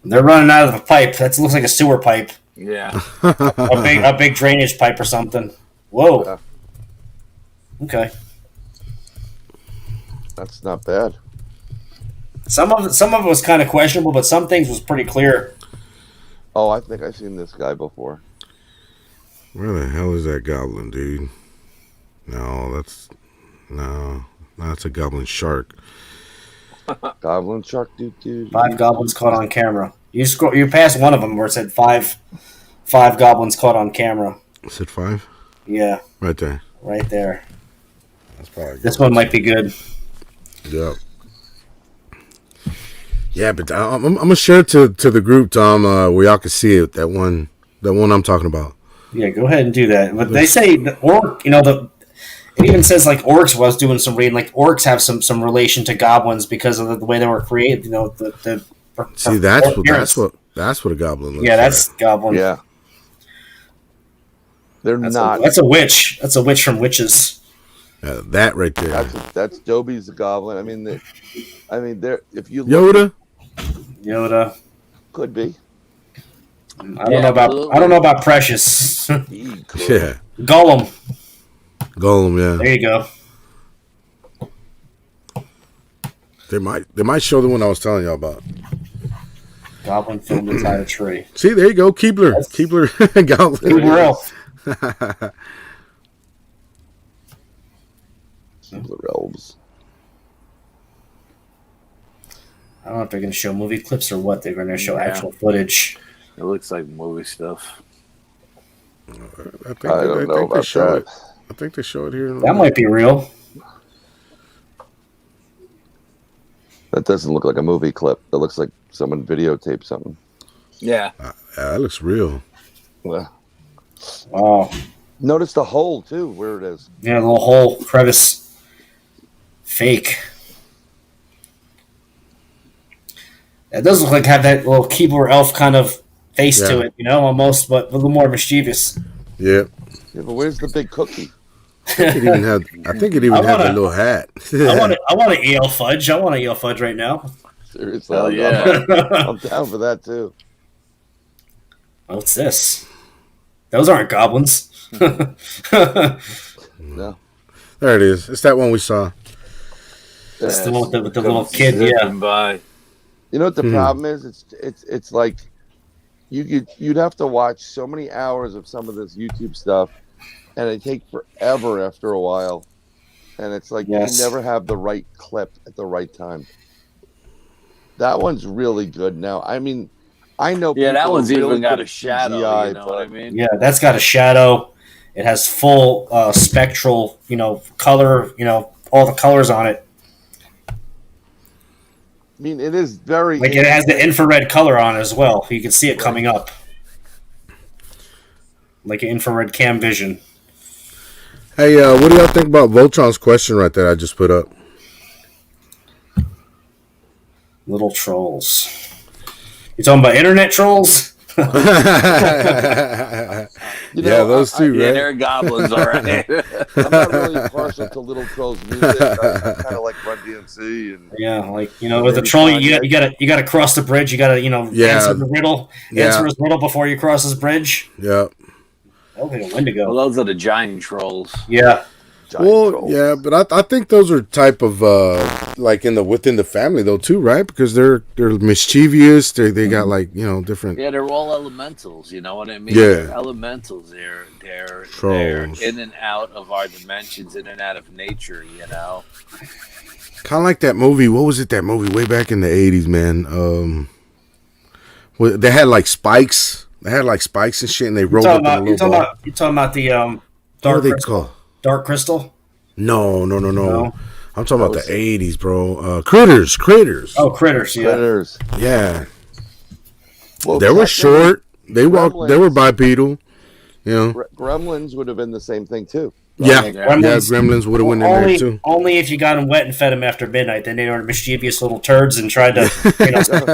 They're running out of a pipe. That looks like a sewer pipe. Yeah. a big drainage pipe or something. Whoa. Yeah. Okay. That's not bad. Some of it was kind of questionable, but some things was pretty clear. Oh, I think I've seen this guy before. Where the hell is that goblin, dude? No, that's a goblin shark. Goblin shark, dude. 5 goblins caught on camera. You passed one of them where it said five goblins caught on camera. Is it 5? Yeah, Right there. right there. That's probably This one might be good. Yep. Yeah, but I'm gonna share it to the group, Tom, where y'all can see it. That one I'm talking about. Yeah, go ahead and do that. But they say the orc, it even says like orcs. Was doing some reading. Like orcs have some relation to goblins because of the way they were created. See, that's what a goblin looks like. Yeah, that's goblin. Yeah. That's a witch. That's a witch from Witches. That right there. That's Dobie's the goblin. I mean, there. If you Yoda could be. I don't know about Precious. Yeah. Gollum. Yeah. There you go. They might show the one I was telling y'all about. Goblin filmed inside a tree. See, there you go, Keebler. Keebler goblin. Keebler elf. Keebler elves. I don't know if they're going to show movie clips or what. They're going to show actual footage. It looks like movie stuff. I don't know about that. I think they show it here. That might be real. That doesn't look like a movie clip. That looks like someone videotaped something. Yeah. That looks real. Yeah. Wow. Notice the hole, too, where it is. Yeah, the little hole, crevice. Fake. It does look like have that little Keebler elf kind of face to it, almost, but a little more mischievous. Yeah. Yeah, but where's the big cookie? I think it even had a little hat. I want an EL fudge. I want an EL fudge right now. Seriously. Oh, yeah. I'm down for that, too. What's this? Those aren't goblins. No. There it is. It's that one we saw. That's the one with the little kid, yeah. By. You know what the problem is? It's like you'd have to watch so many hours of some of this YouTube stuff, and it take forever after a while. And it's like you never have the right clip at the right time. That one's really good now. I mean, I know. Yeah, that one's really even got a shadow. CGI, you know what I mean? Yeah, that's got a shadow. It has full spectral, color. All the colors on it. I mean, it is very. Like it has the infrared color on it as well. You can see it coming up, like an infrared cam vision. Hey, what do y'all think about Voltron's question right there I just put up? Little trolls. You talking about internet trolls? Those two, right? Yeah, they're goblins, all right. I'm not really partial to Little Trolls music. I kind of like Run DMC and with the troll, you gotta cross the bridge. You gotta answer the riddle. Answer his riddle before you cross his bridge. Yeah. I don't think a Wendigo. Well, those are the giant trolls. Yeah. trolls. Yeah, but I think those are type of within the family though too, right? Because they're mischievous. They got different. Yeah, they're all elementals. You know what I mean? Yeah, they're elementals. They're in and out of our dimensions, in and out of nature. Kind of like that movie. What was it? That movie way back in the 80s, man. They had like spikes. They had like spikes and shit, and they rolled up in a little ball. You're talking about the Dark Crystal. Dark Crystal? No. I'm talking about the 80s, bro. Critters. Oh, Critters, yeah. Critters. Yeah. Well, they were short. They walked. They were bipedal. Gremlins would have been the same thing too. Yeah, Gremlins would have went in there too. Only if you got them wet and fed them after midnight. Then they were mischievous little turds and tried to,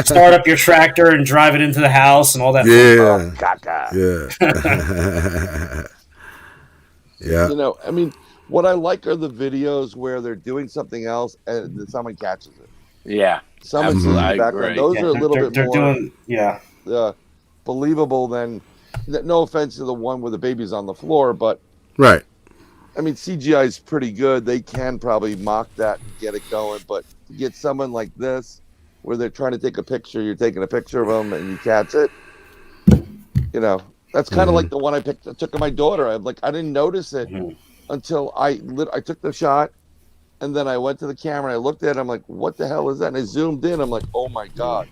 start up your tractor and drive it into the house and all that. Yeah. I mean, what I like are the videos where they're doing something else and then someone catches it. Yeah, Someone's in the background. Those are a little bit more believable than. No offense to the one where the baby's on the floor, but right. I mean, CGI is pretty good. They can probably mock that and get it going, but to get someone like this where they're trying to take a picture. You're taking a picture of them and you catch it. You know, that's kind of like the one I took of my daughter. I didn't notice it until I took the shot, and then I went to the camera and I looked at it. I'm like, what the hell is that? And I zoomed in. I'm like, oh my God.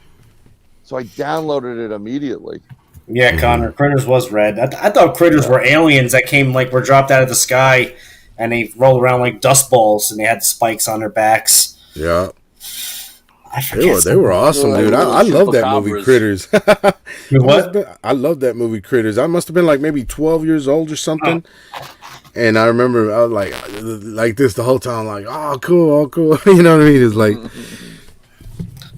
So I downloaded it immediately. Yeah, Connor, Critters was red. I thought Critters were aliens that were dropped out of the sky, and they rolled around like dust balls, and they had spikes on their backs. Yeah. They were awesome, dude. I love that movie, Critters. What? I love that movie, Critters. I must have been like maybe 12 years old or something. And I remember I was like this the whole time, like, oh, cool. You know what I mean? It's like...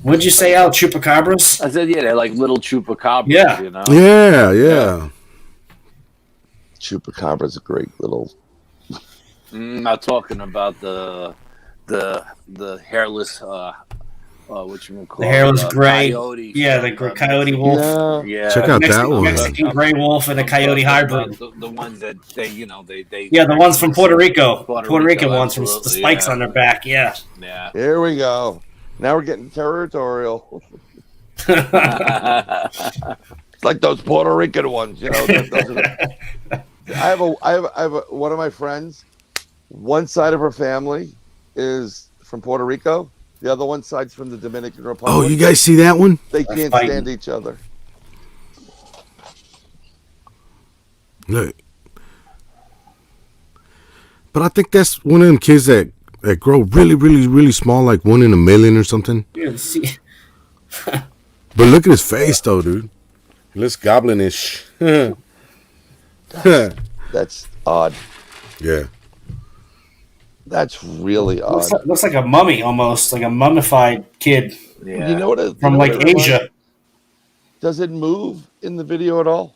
What'd you say, Al? Chupacabras? I said, yeah, they're like little chupacabras, you know? Yeah. Chupacabra's a great little... Not talking about the hairless... what you call the hairless gray, coyote. The coyote wolf. Yeah. Check out that one. Mexican gray wolf and a coyote hybrid. The ones that they the ones from Puerto Rico. Puerto Rican ones from the spikes on their back. Yeah. Here we go. Now we're getting territorial. It's like those Puerto Rican ones, you know. I have one of my friends. One side of her family is from Puerto Rico. The other one side's from the Dominican Republic. Oh, you guys see that one? They can't stand each other. Look. But I think that's one of them kids that grow really, really, really small, like 1 in a million or something. Yeah, see. But look at his face, though, dude. He looks goblinish. That's odd. Yeah. That's really odd. Looks like a mummy almost, like a mummified kid. Yeah. You know what? From Asia. Does it move in the video at all?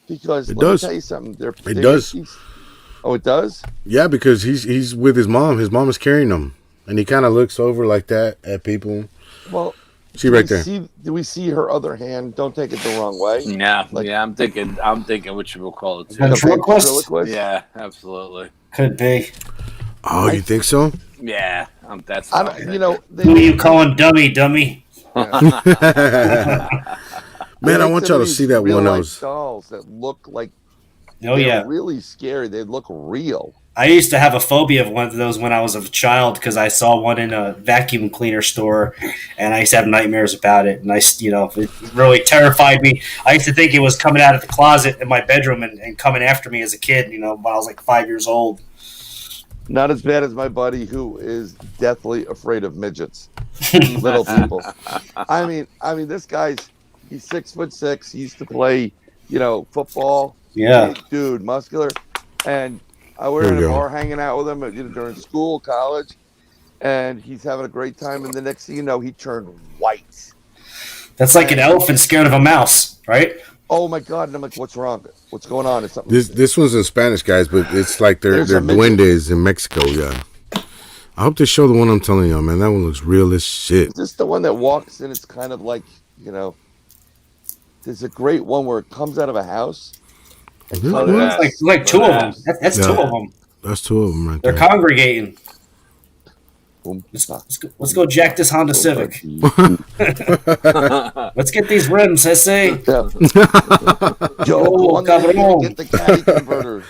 Because it let does. me tell you something. It does. Oh, it does? Yeah, because he's with his mom. His mom is carrying him, and he kind of looks over like that at people. Well, see right there. Do we see her other hand? Don't take it the wrong way. Yeah, I'm thinking what you will call it. Ventriloquist? Yeah, absolutely. Could be. Oh, you think so? Yeah, that's. You know, who are you calling dummy? Yeah. Man, I want y'all to see that one. Dolls that look like. Oh yeah, really scary. They look real. I used to have a phobia of one of those when I was a child because I saw one in a vacuum cleaner store, and I used to have nightmares about it. And it really terrified me. I used to think it was coming out of the closet in my bedroom and coming after me as a kid. When I was like 5 years old. Not as bad as my buddy who is deathly afraid of midgets, little people. I mean, this he's 6'6". He used to play, football. Yeah, big dude, muscular, and I was in a bar hanging out with him during school, college, and he's having a great time. And the next thing you know, he turned white. That's like an elephant scared of a mouse, right? Oh my God! And I'm like, what's wrong? What's going on? Is something? This one's in Spanish, guys, but it's like they're duendes in Mexico. Yeah. I hope they show the one I'm telling you, man. That one looks real as shit. Is this the one that walks in? It's kind of like there's a great one where it comes out of a house. It's like two of them. That's two of them. That's two of them right there. They're congregating. Let's go jack this Honda Civic. Let's get these rims, I say. Yo, cabron. Get the caddy converter.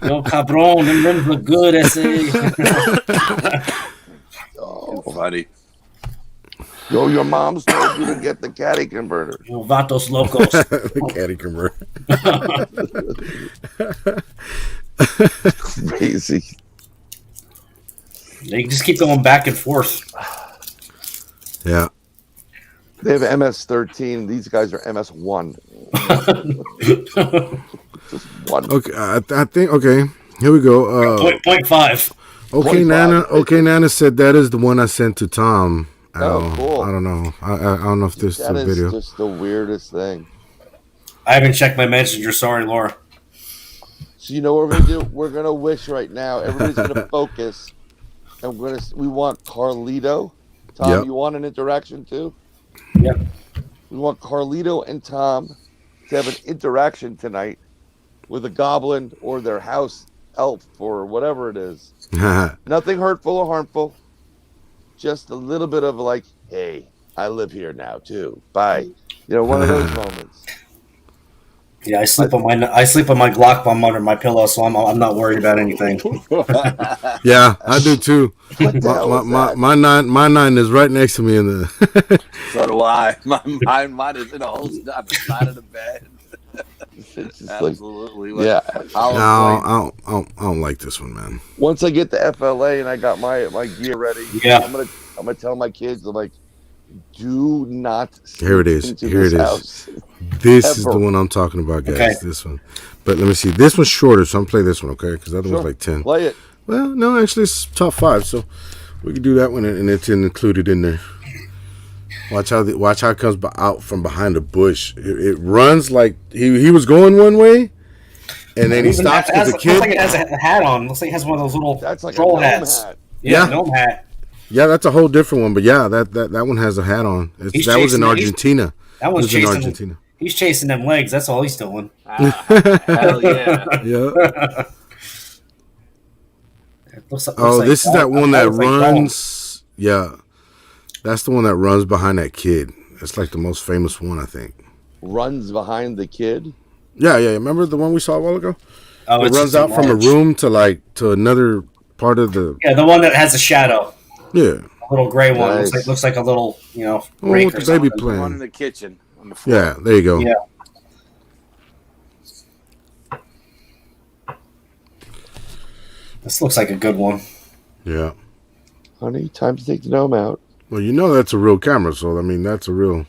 Yo, cabron, them rims look good, I say. Oh, funny. Yo, your mom's told you to get the caddy converter. Yo, vatos locos. The caddy converter. Crazy. They just keep going back and forth. Yeah. They have MS-13. These guys are MS-1. Just one. Okay, I think. Okay, here we go. 0.5. Okay, Nana. Okay, Nana said that is the one I sent to Tom. Oh, cool. I don't know. I don't know if this is a video. That is just the weirdest thing. I haven't checked my messenger. Sorry, Laura. So you know what we're gonna do? We're gonna wish right now. Everybody's gonna focus, and we want Carlito. Tom, you want an interaction too? Yep. We want Carlito and Tom to have an interaction tonight with a goblin or their house elf or whatever it is. Nothing hurtful or harmful. Just a little bit of like, hey, I live here now too. Bye. One of those moments. Yeah, I sleep on my Glock bomb under my pillow, so I'm not worried about anything. Yeah, I do too. What the hell is that? My nine is right next to me in the. So do I. Mine is in a holster on the side of the bed. Absolutely. Like, yeah. No, I don't like this one, man. Once I get the FLA and I got my gear ready, yeah, I'm gonna tell my kids, I'm like, do not. Here it is. Here it is. House. This is the one I'm talking about, guys. Okay. This one. But let me see. This one's shorter, so I'm play this one, okay? Because that one's like 10. Play it. Well, no, actually, it's top 5, so we can do that one, and it's included in there. Watch how it comes out from behind the bush. It runs like he was going one way, and then he stops because the kid. Looks like it has a hat on. Looks like it has one of those little troll hats. Hat. Yeah, gnome hat. Yeah, that's a whole different one, but yeah, that one has a hat on. That was in Argentina. That was in Argentina. He's chasing them legs. That's all he's doing. Hell yeah. Yeah. This is that one that runs. Yeah. That's the one that runs behind that kid. It's like the most famous one, I think. Runs behind the kid? Yeah. Remember the one we saw a while ago? Oh, it runs out from a room to another part of the. Yeah, the one that has a shadow. Yeah. A little gray one. Nice. Looks like a little, rake or something. The one in the kitchen. On the floor. Yeah, there you go. Yeah. This looks like a good one. Yeah. Honey, time to take the gnome out. Well, that's a real camera, so I mean that's a real.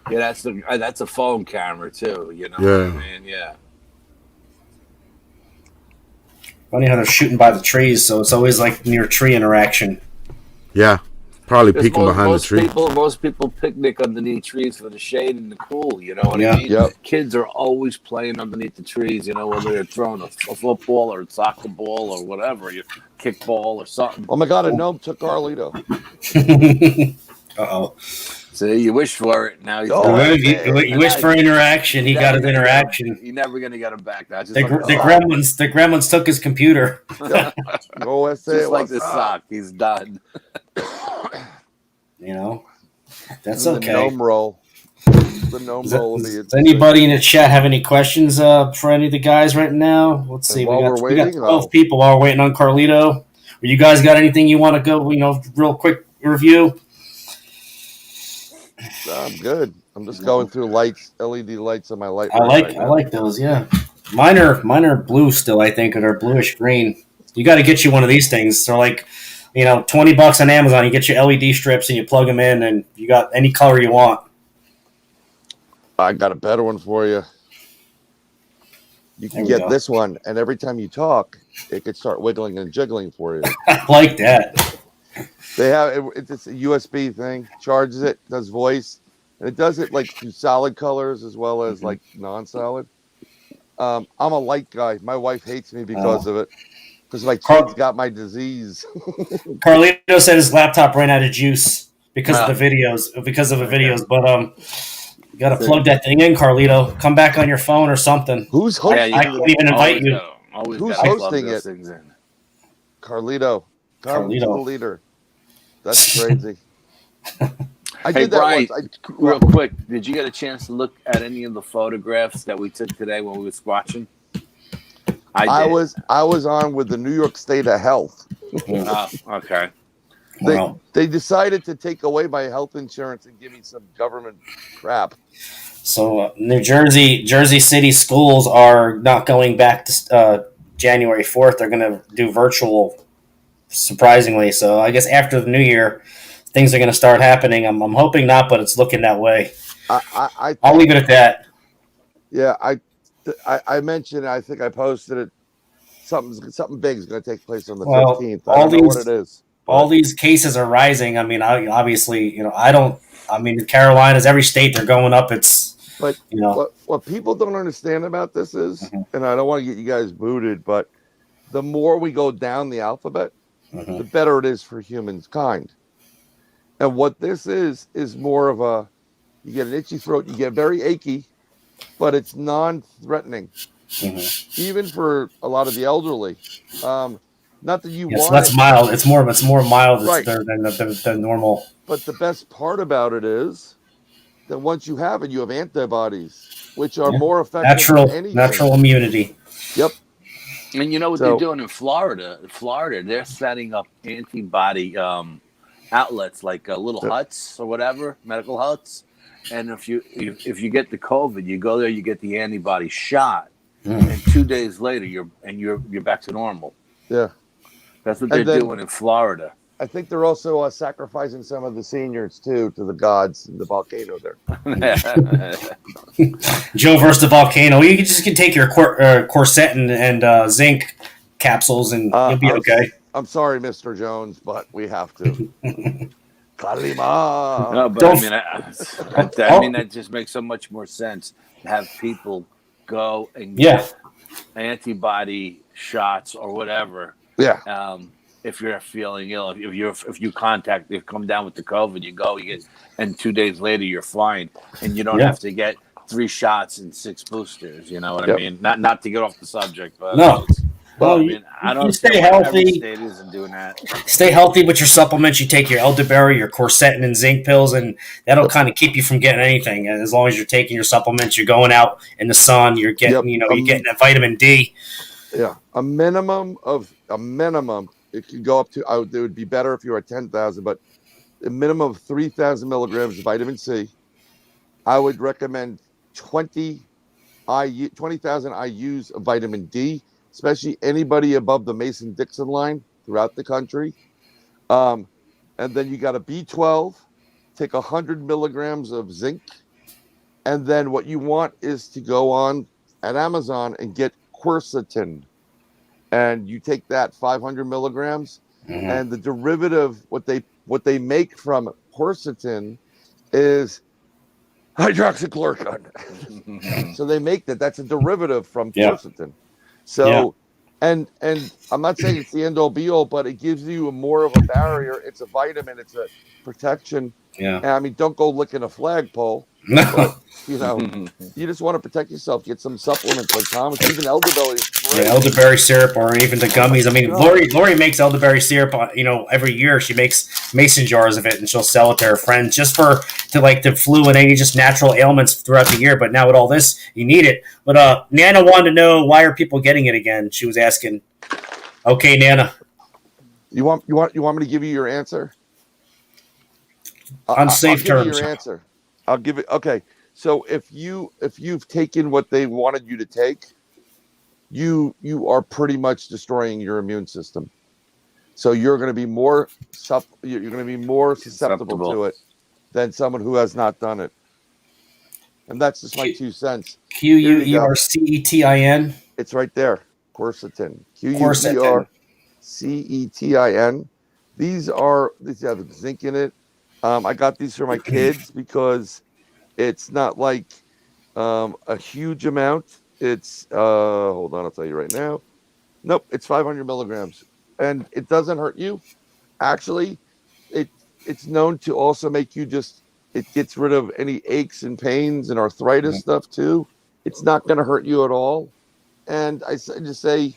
Yeah, that's a phone camera too. Yeah. What I mean? Yeah. Funny how they're shooting by the trees, so it's always like near tree interaction. Yeah. Probably peeking behind the tree. Most people picnic underneath trees for the shade and the cool. You know what I mean? Yep. Kids are always playing underneath the trees. Whether they're throwing a football or a soccer ball or whatever, kickball or something. Oh my God! A gnome took Carlito. Uh-oh. See, you wish for it. Now you wish for interaction. He got his interaction. You're never gonna get him back. That's just the gremlins took his computer. Go just like the sock. He's done. That's okay. The gnome roll. The gnome roll. Does anybody in the chat have any questions for any of the guys right now? Let's see. We got 12 people while we're waiting on Carlito. You guys got anything you want to go? Real quick review. I'm good. I'm just going through lights, LED lights on my light. I like those. Yeah, mine are blue still. I think, or they're bluish green. You got to get you one of these things. They're like, $20 on Amazon. You get your LED strips and you plug them in, and you got any color you want. I got a better one for you. You can get this one, and every time you talk, it could start wiggling and jiggling for you. I like that. They have it's a USB thing. Charges it, does voice, and it does it like through solid colors as well as like non-solid. I'm a light guy. My wife hates me because of it. Because my kids got my disease. Carlito said his laptop ran out of juice because of the videos. But you got to plug that thing in, Carlito. Come back on your phone or something. Who's hosting? I can't even invite you. Who's hosting it? Carlito. Carlito, the leader. That's crazy. I did that Brian, once. real quick, did you get a chance to look at any of the photographs that we took today when we was watching? I was on with the New York State of Health. Oh, okay. They decided to take away my health insurance and give me some government crap. So New Jersey City schools are not going back to January 4th. They're going to do virtual, surprisingly. So I guess after the new year, things are going to start happening. I'm hoping not, but it's looking that way. I'll leave it at that. Yeah, I mentioned, I think I posted it. Something big is going to take place on the 15th. I don't know what it is. All these cases are rising. I mean, obviously, Carolinas, every state, they're going up. What people don't understand about this is, and I don't want to get you guys booted, but the more we go down the alphabet, the better it is for humankind. And what this is more of you get an itchy throat, you get very achy, but it's non-threatening. even for a lot of the elderly. Not that you So want that's it, mild. It's more mild right? than normal. But the best part about it is that once you have it, you have antibodies, which are Yeah. more effective than anything. Natural immunity. Yep. And you know what they're So doing in Florida? Florida, they're setting up antibody outlets like little huts or whatever, medical huts. And if you get the COVID, you go there, you get the antibody shot, and 2 days later you're back to normal. yeah, That's what and they're then doing in Florida. I think they're also sacrificing some of the seniors too to the gods in the volcano there. Joe versus the volcano. You can take your corset and zinc capsules, and you'll be okay. I'm sorry, Mr. Jones, but we have to. Kalima. No, but Don't. I mean that just makes so much more sense to have people go and Yeah. get antibody shots or whatever. Yeah. If you're feeling ill, if you come down with the COVID, you get, and 2 days later you're fine, and you don't have to get 3 shots and 6 boosters. You know what I mean? Not to get off the subject, but No. well, I mean, I don't stay understand why every healthy. state isn't doing that. Stay healthy with your supplements. You take your elderberry, your quercetin, and zinc pills, and that'll kind of keep you from getting anything. And as long as you're taking your supplements, you're going out in the sun, you're getting, you're getting that vitamin D. Yeah, a minimum. It could go up to. It would be better if you were at 10,000, but a minimum of 3,000 milligrams of vitamin C. I would recommend 20,000 IUs of vitamin D, especially anybody above the Mason-Dixon line throughout the country. And then you got a B12. Take 100 milligrams of zinc, and then what you want is to go on at Amazon and get quercetin. And you take that 500 milligrams, and the derivative, what they make from quercetin is hydroxychloroquine. So they make that. That's a derivative from quercetin. So, and I'm not saying it's the end all be all, but it gives you more of a barrier. It's a vitamin. It's a protection. Yeah. And I mean, don't go licking a flagpole. No. But, you just want to protect yourself. Get some supplements like Thomas, even elderberry. Elderberry syrup, or even the gummies. I mean, Lori makes elderberry syrup. Every year she makes mason jars of it, and she'll sell it to her friends just to the flu and any just natural ailments throughout the year. But now with all this, you need it. But Nana wanted to know, why are people getting it again? She was asking. Okay, Nana. You want me to give you your answer? On safe terms. I'll give you your answer. I'll give it. Okay. So if you've taken what they wanted you to take, you are pretty much destroying your immune system. So you're going to be more susceptible to it than someone who has not done it. And that's just my 2 cents. Quercetin. It's right there. Quercetin. Quercetin. These have zinc in it. I got these for my kids because it's not like a huge amount. It's hold on, I'll tell you right now. Nope, it's 500 milligrams, and it doesn't hurt you. Actually, it's known to also make you it gets rid of any aches and pains and arthritis stuff too. It's not going to hurt you at all. And I just say,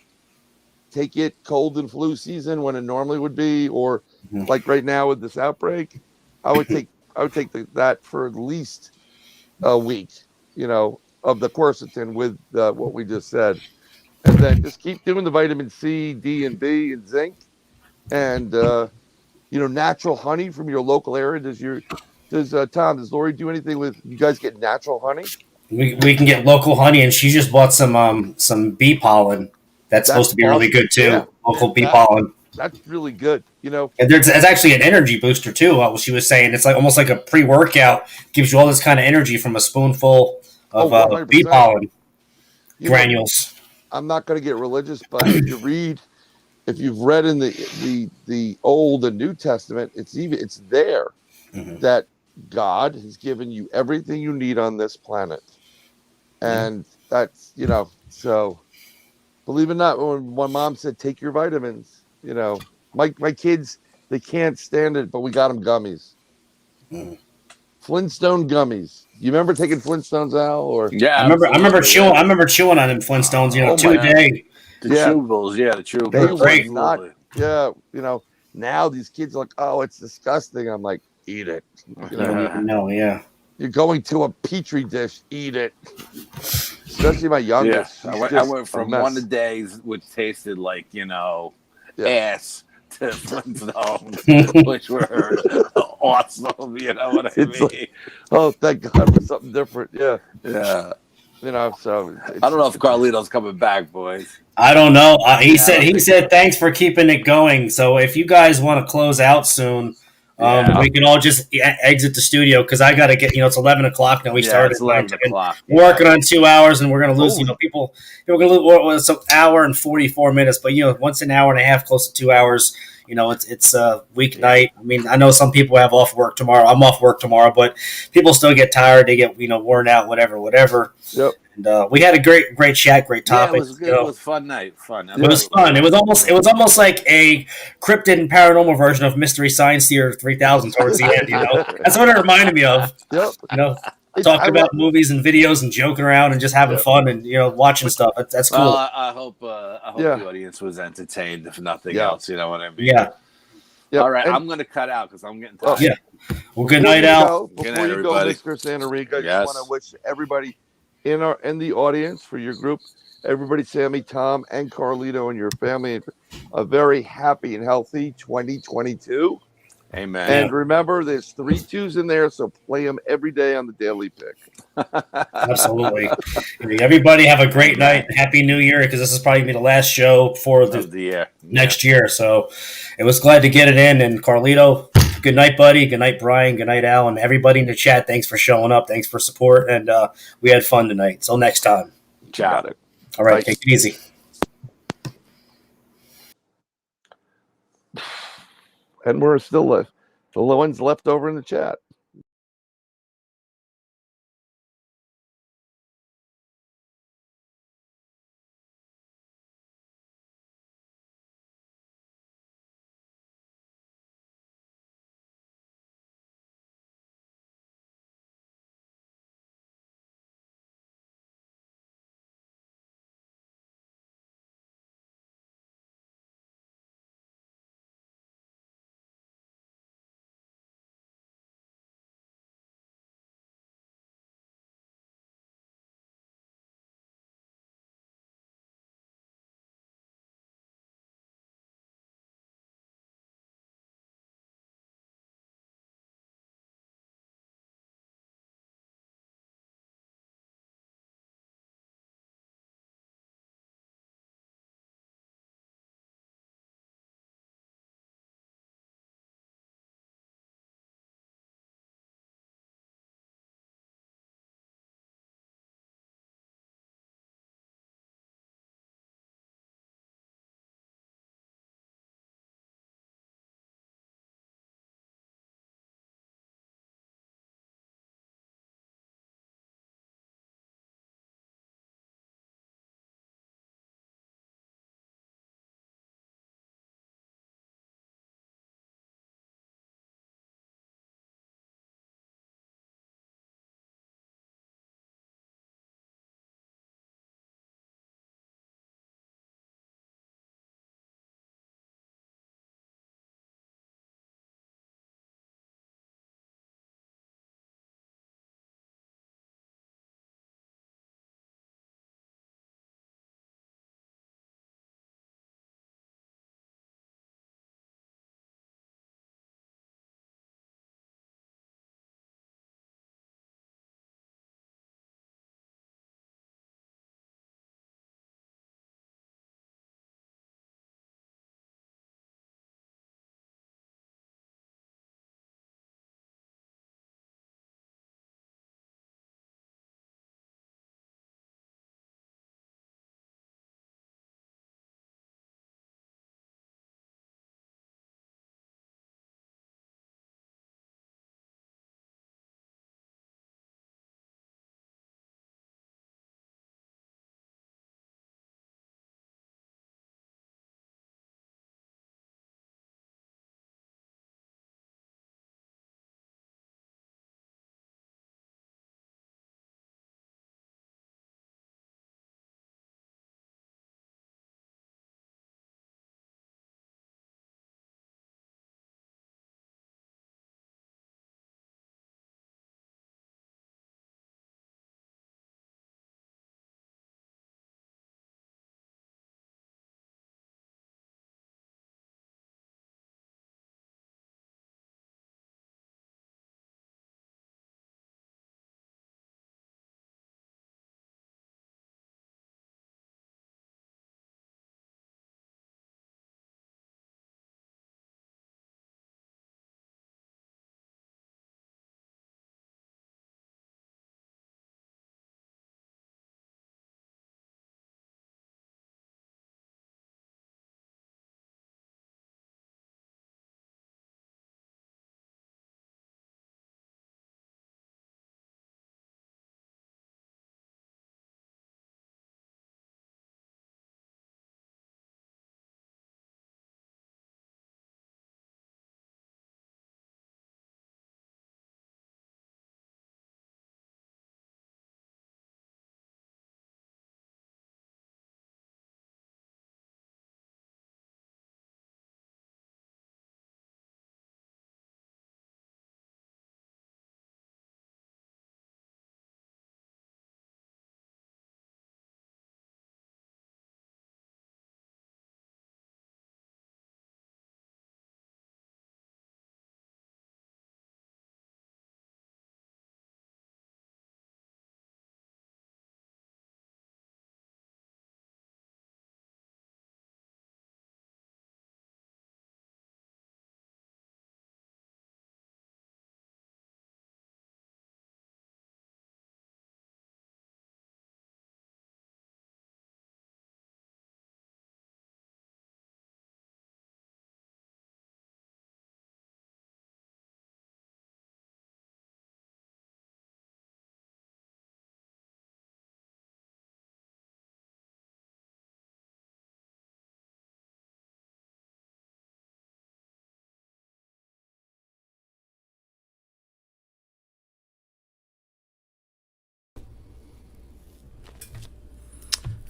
take it cold and flu season when it normally would be, or like right now with this outbreak. I would take that for at least a week, of the quercetin with what we just said, and then just keep doing the vitamin C, D, and B, and zinc, and natural honey from your local area. Does Lori do anything with you guys? Get natural honey? We can get local honey, and she just bought some bee pollen. That's supposed to be really good too. Yeah. Local bee pollen. That's really good, And it's actually an energy booster too. What she was saying, it's like almost like a pre-workout. Gives you all this kind of energy from a spoonful of bee pollen granules. I'm not going to get religious, but if you've read in the Old and New Testament, it's there that God has given you everything you need on this planet, and that's so. Believe it or not, when my mom said take your vitamins. My kids, they can't stand it, but we got them gummies. Flintstone gummies. You remember taking Flintstones, Al? Or Yeah, I remember chewing. yeah. I remember chewing on them Flintstones. You know, Oh two my a day. The Yeah. chewables, the chewables. They were great. not. Absolutely. Yeah, now these kids are like, oh, it's disgusting. I'm like, eat it. You You know, don't even know. Yeah. you're going to a petri dish, eat it. Especially my youngest. Yeah, She's I just went a from one a mess. day, which tasted like Yeah. ass, to Flintstones, which were awesome. You know what I It's mean? like, oh, thank God for something different. Yeah. Yeah. So I don't know if Carlito's coming back, boys. I don't know. He Yeah, I don't said think so. thanks for keeping it going. So if you guys want to close out soon, Yeah. we can all just exit the studio because I got to get. It's 11 o'clock now. We Yeah, started it's at 9, 11 o'clock. We're working on 2 hours, and we're gonna lose. Holy. People. We're gonna lose. It's an hour and 44 minutes, but once an hour and a half, close to 2 hours. It's a weeknight. I mean, I know some people have off work tomorrow. I'm off work tomorrow, but people still get tired. They get worn out. Whatever. Yep. And we had a great chat, great Yeah, topic. it was good. It was a fun night. Fun. It was fun. It was almost like a cryptid and paranormal version of Mystery Science Theater 3000 towards the end. That's what it reminded me of. Yep. Talking about movies and videos and joking around and just having fun and watching stuff. That's cool. Well, I hope the audience was entertained, if nothing else. You know what I mean? Yeah. Yep. All right, I'm going to cut out because I'm getting tired. Yeah. Well, good night, Al. Before you go, Mr. Santariga, I just want to wish everybody in the audience for your group, everybody, Sammy, Tom, and Carlito, and your family, a very happy and healthy 2022. Amen. And remember, there's 3 2s in there, so play them every day on the daily pick. Absolutely. Everybody have a great night. Happy New Year, because this is probably be the last show for the year. Next year. So it was glad to get it in. And Carlito, good night, buddy. Good night, Brian. Good night, Al. And everybody in the chat, thanks for showing up. Thanks for support. And we had fun tonight. Until next time. Ciao. All right. Take it easy. And we're still left. The ones left over in the chat.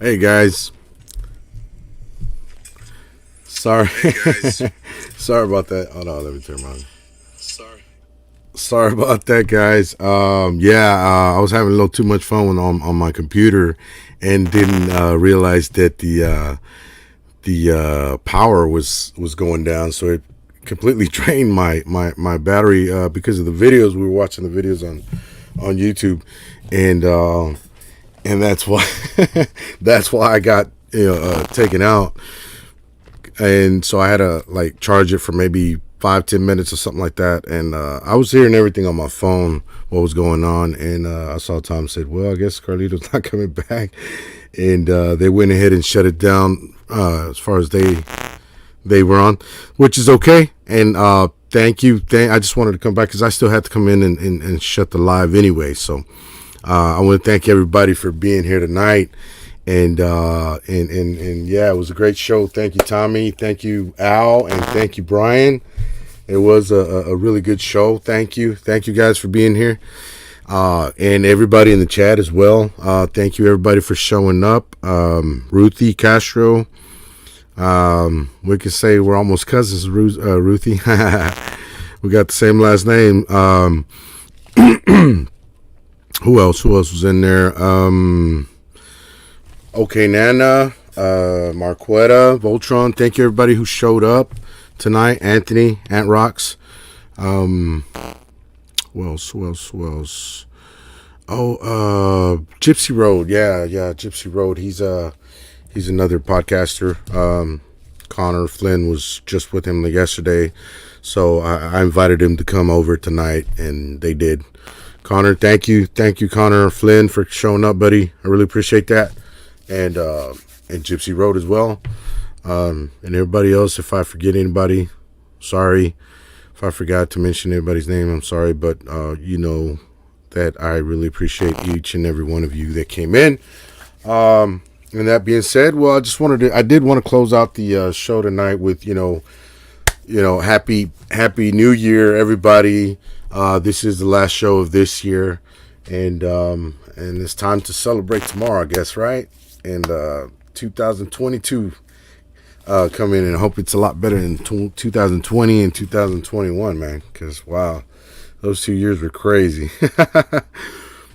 Hey guys. Sorry. Sorry about that. Hold on, let me turn mine. Sorry about that, guys. I was having a little too much fun on my computer, and didn't realize that the power was going down, so it completely drained my battery because of the videos. We were watching the videos on YouTube, and that's why that's why I got taken out, and so I had to like charge it for maybe 5-10 minutes or something like that. And I was hearing everything on my phone, what was going on, and I saw Tom said, well, I guess Carlito's not coming back, and they went ahead and shut it down as far as they were on, which is okay. And thank you. I just wanted to come back because I still had to come in and shut the live anyway. So I want to thank everybody for being here tonight. And yeah, it was a great show. Thank you, Tommy. Thank you, Al, and thank you, Brian. It was a really good show. Thank you guys for being here, and everybody in the chat as well. Thank you everybody for showing up. Ruthie Castro. We can say we're almost cousins, Ruthie. We got the same last name. Who else was in there? Okay, Nana, Marquetta, Voltron. Thank you everybody who showed up tonight. Anthony, Aunt Rocks. Who else? Oh, Gypsy Road. Yeah, Gypsy Road. He's another podcaster. Connor Flynn was just with him yesterday, so I invited him to come over tonight, and they did. Connor, thank you, Connor Flynn, for showing up, buddy. I really appreciate that. And Gypsy Road as well, and everybody else. If I forget anybody, sorry. If I forgot to mention anybody's name, I'm sorry. But you know that I really appreciate each and every one of you that came in. And that being said, well, I did want to close out the show tonight with happy New Year, everybody. This is the last show of this year, and it's time to celebrate tomorrow, I guess, right? And 2022 come in, and I hope it's a lot better than 2020 and 2021, man, because wow, those 2 years were crazy.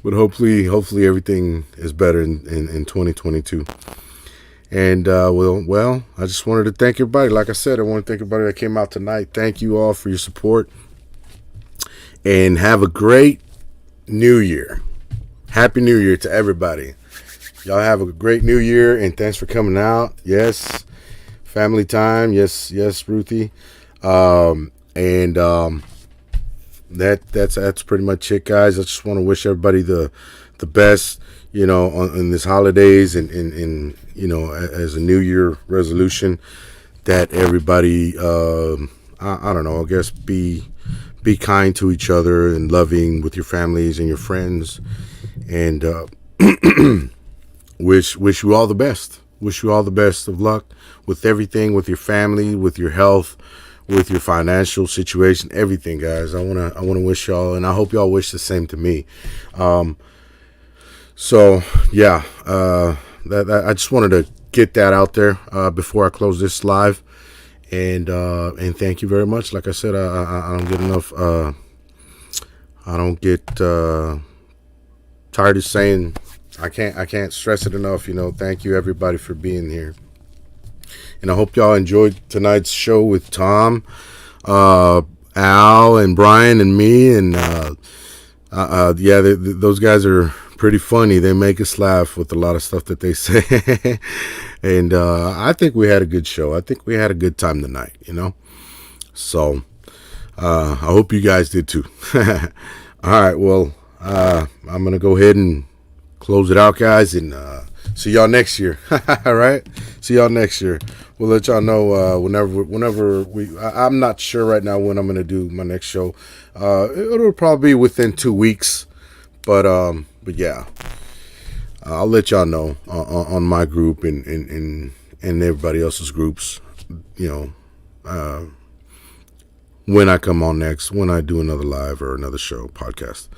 But hopefully everything is better in 2022. And well, I just wanted to thank everybody. Like I said, I want to thank everybody that came out tonight. Thank you all for your support, and have a great New Year. Happy New Year to everybody. Y'all have a great New Year, and thanks for coming out. Yes, family time. Yes, Ruthie. That's pretty much it, guys. I just want to wish everybody the best, in this holidays, and as a New Year resolution, that everybody, I don't know, I guess be kind to each other and loving with your families and your friends, and wish you all the best. Wish you all the best of luck with everything, with your family, with your health, with your financial situation, everything, guys. I wanna wish y'all, and I hope y'all wish the same to me. So yeah, that I just wanted to get that out there before I close this live, and thank you very much. Like I said, I don't get enough. I don't get tired of saying. I can't stress it enough. Thank you everybody for being here. And I hope y'all enjoyed tonight's show with Tom, Al, and Brian, and me. And those guys are pretty funny. They make us laugh with a lot of stuff that they say. And I think we had a good show. I think we had a good time tonight, So I hope you guys did too. All right, well, I'm going to go ahead and close it out, guys, and see y'all next year. All right, see y'all next year. We'll let y'all know whenever I'm not sure right now when I'm gonna do my next show. It'll probably be within 2 weeks, but yeah, I'll let y'all know on my group and everybody else's groups. When I come on next, when I do another live or another show podcast.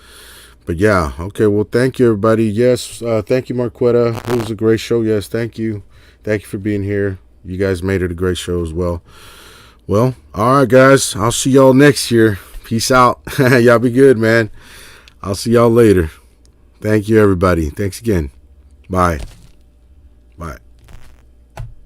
But yeah, okay. Well, thank you, everybody. Yes, thank you, Marquetta. It was a great show. Yes, thank you. Thank you for being here. You guys made it a great show as well. Well, all right, guys. I'll see y'all next year. Peace out. Y'all be good, man. I'll see y'all later. Thank you, everybody. Thanks again. Bye.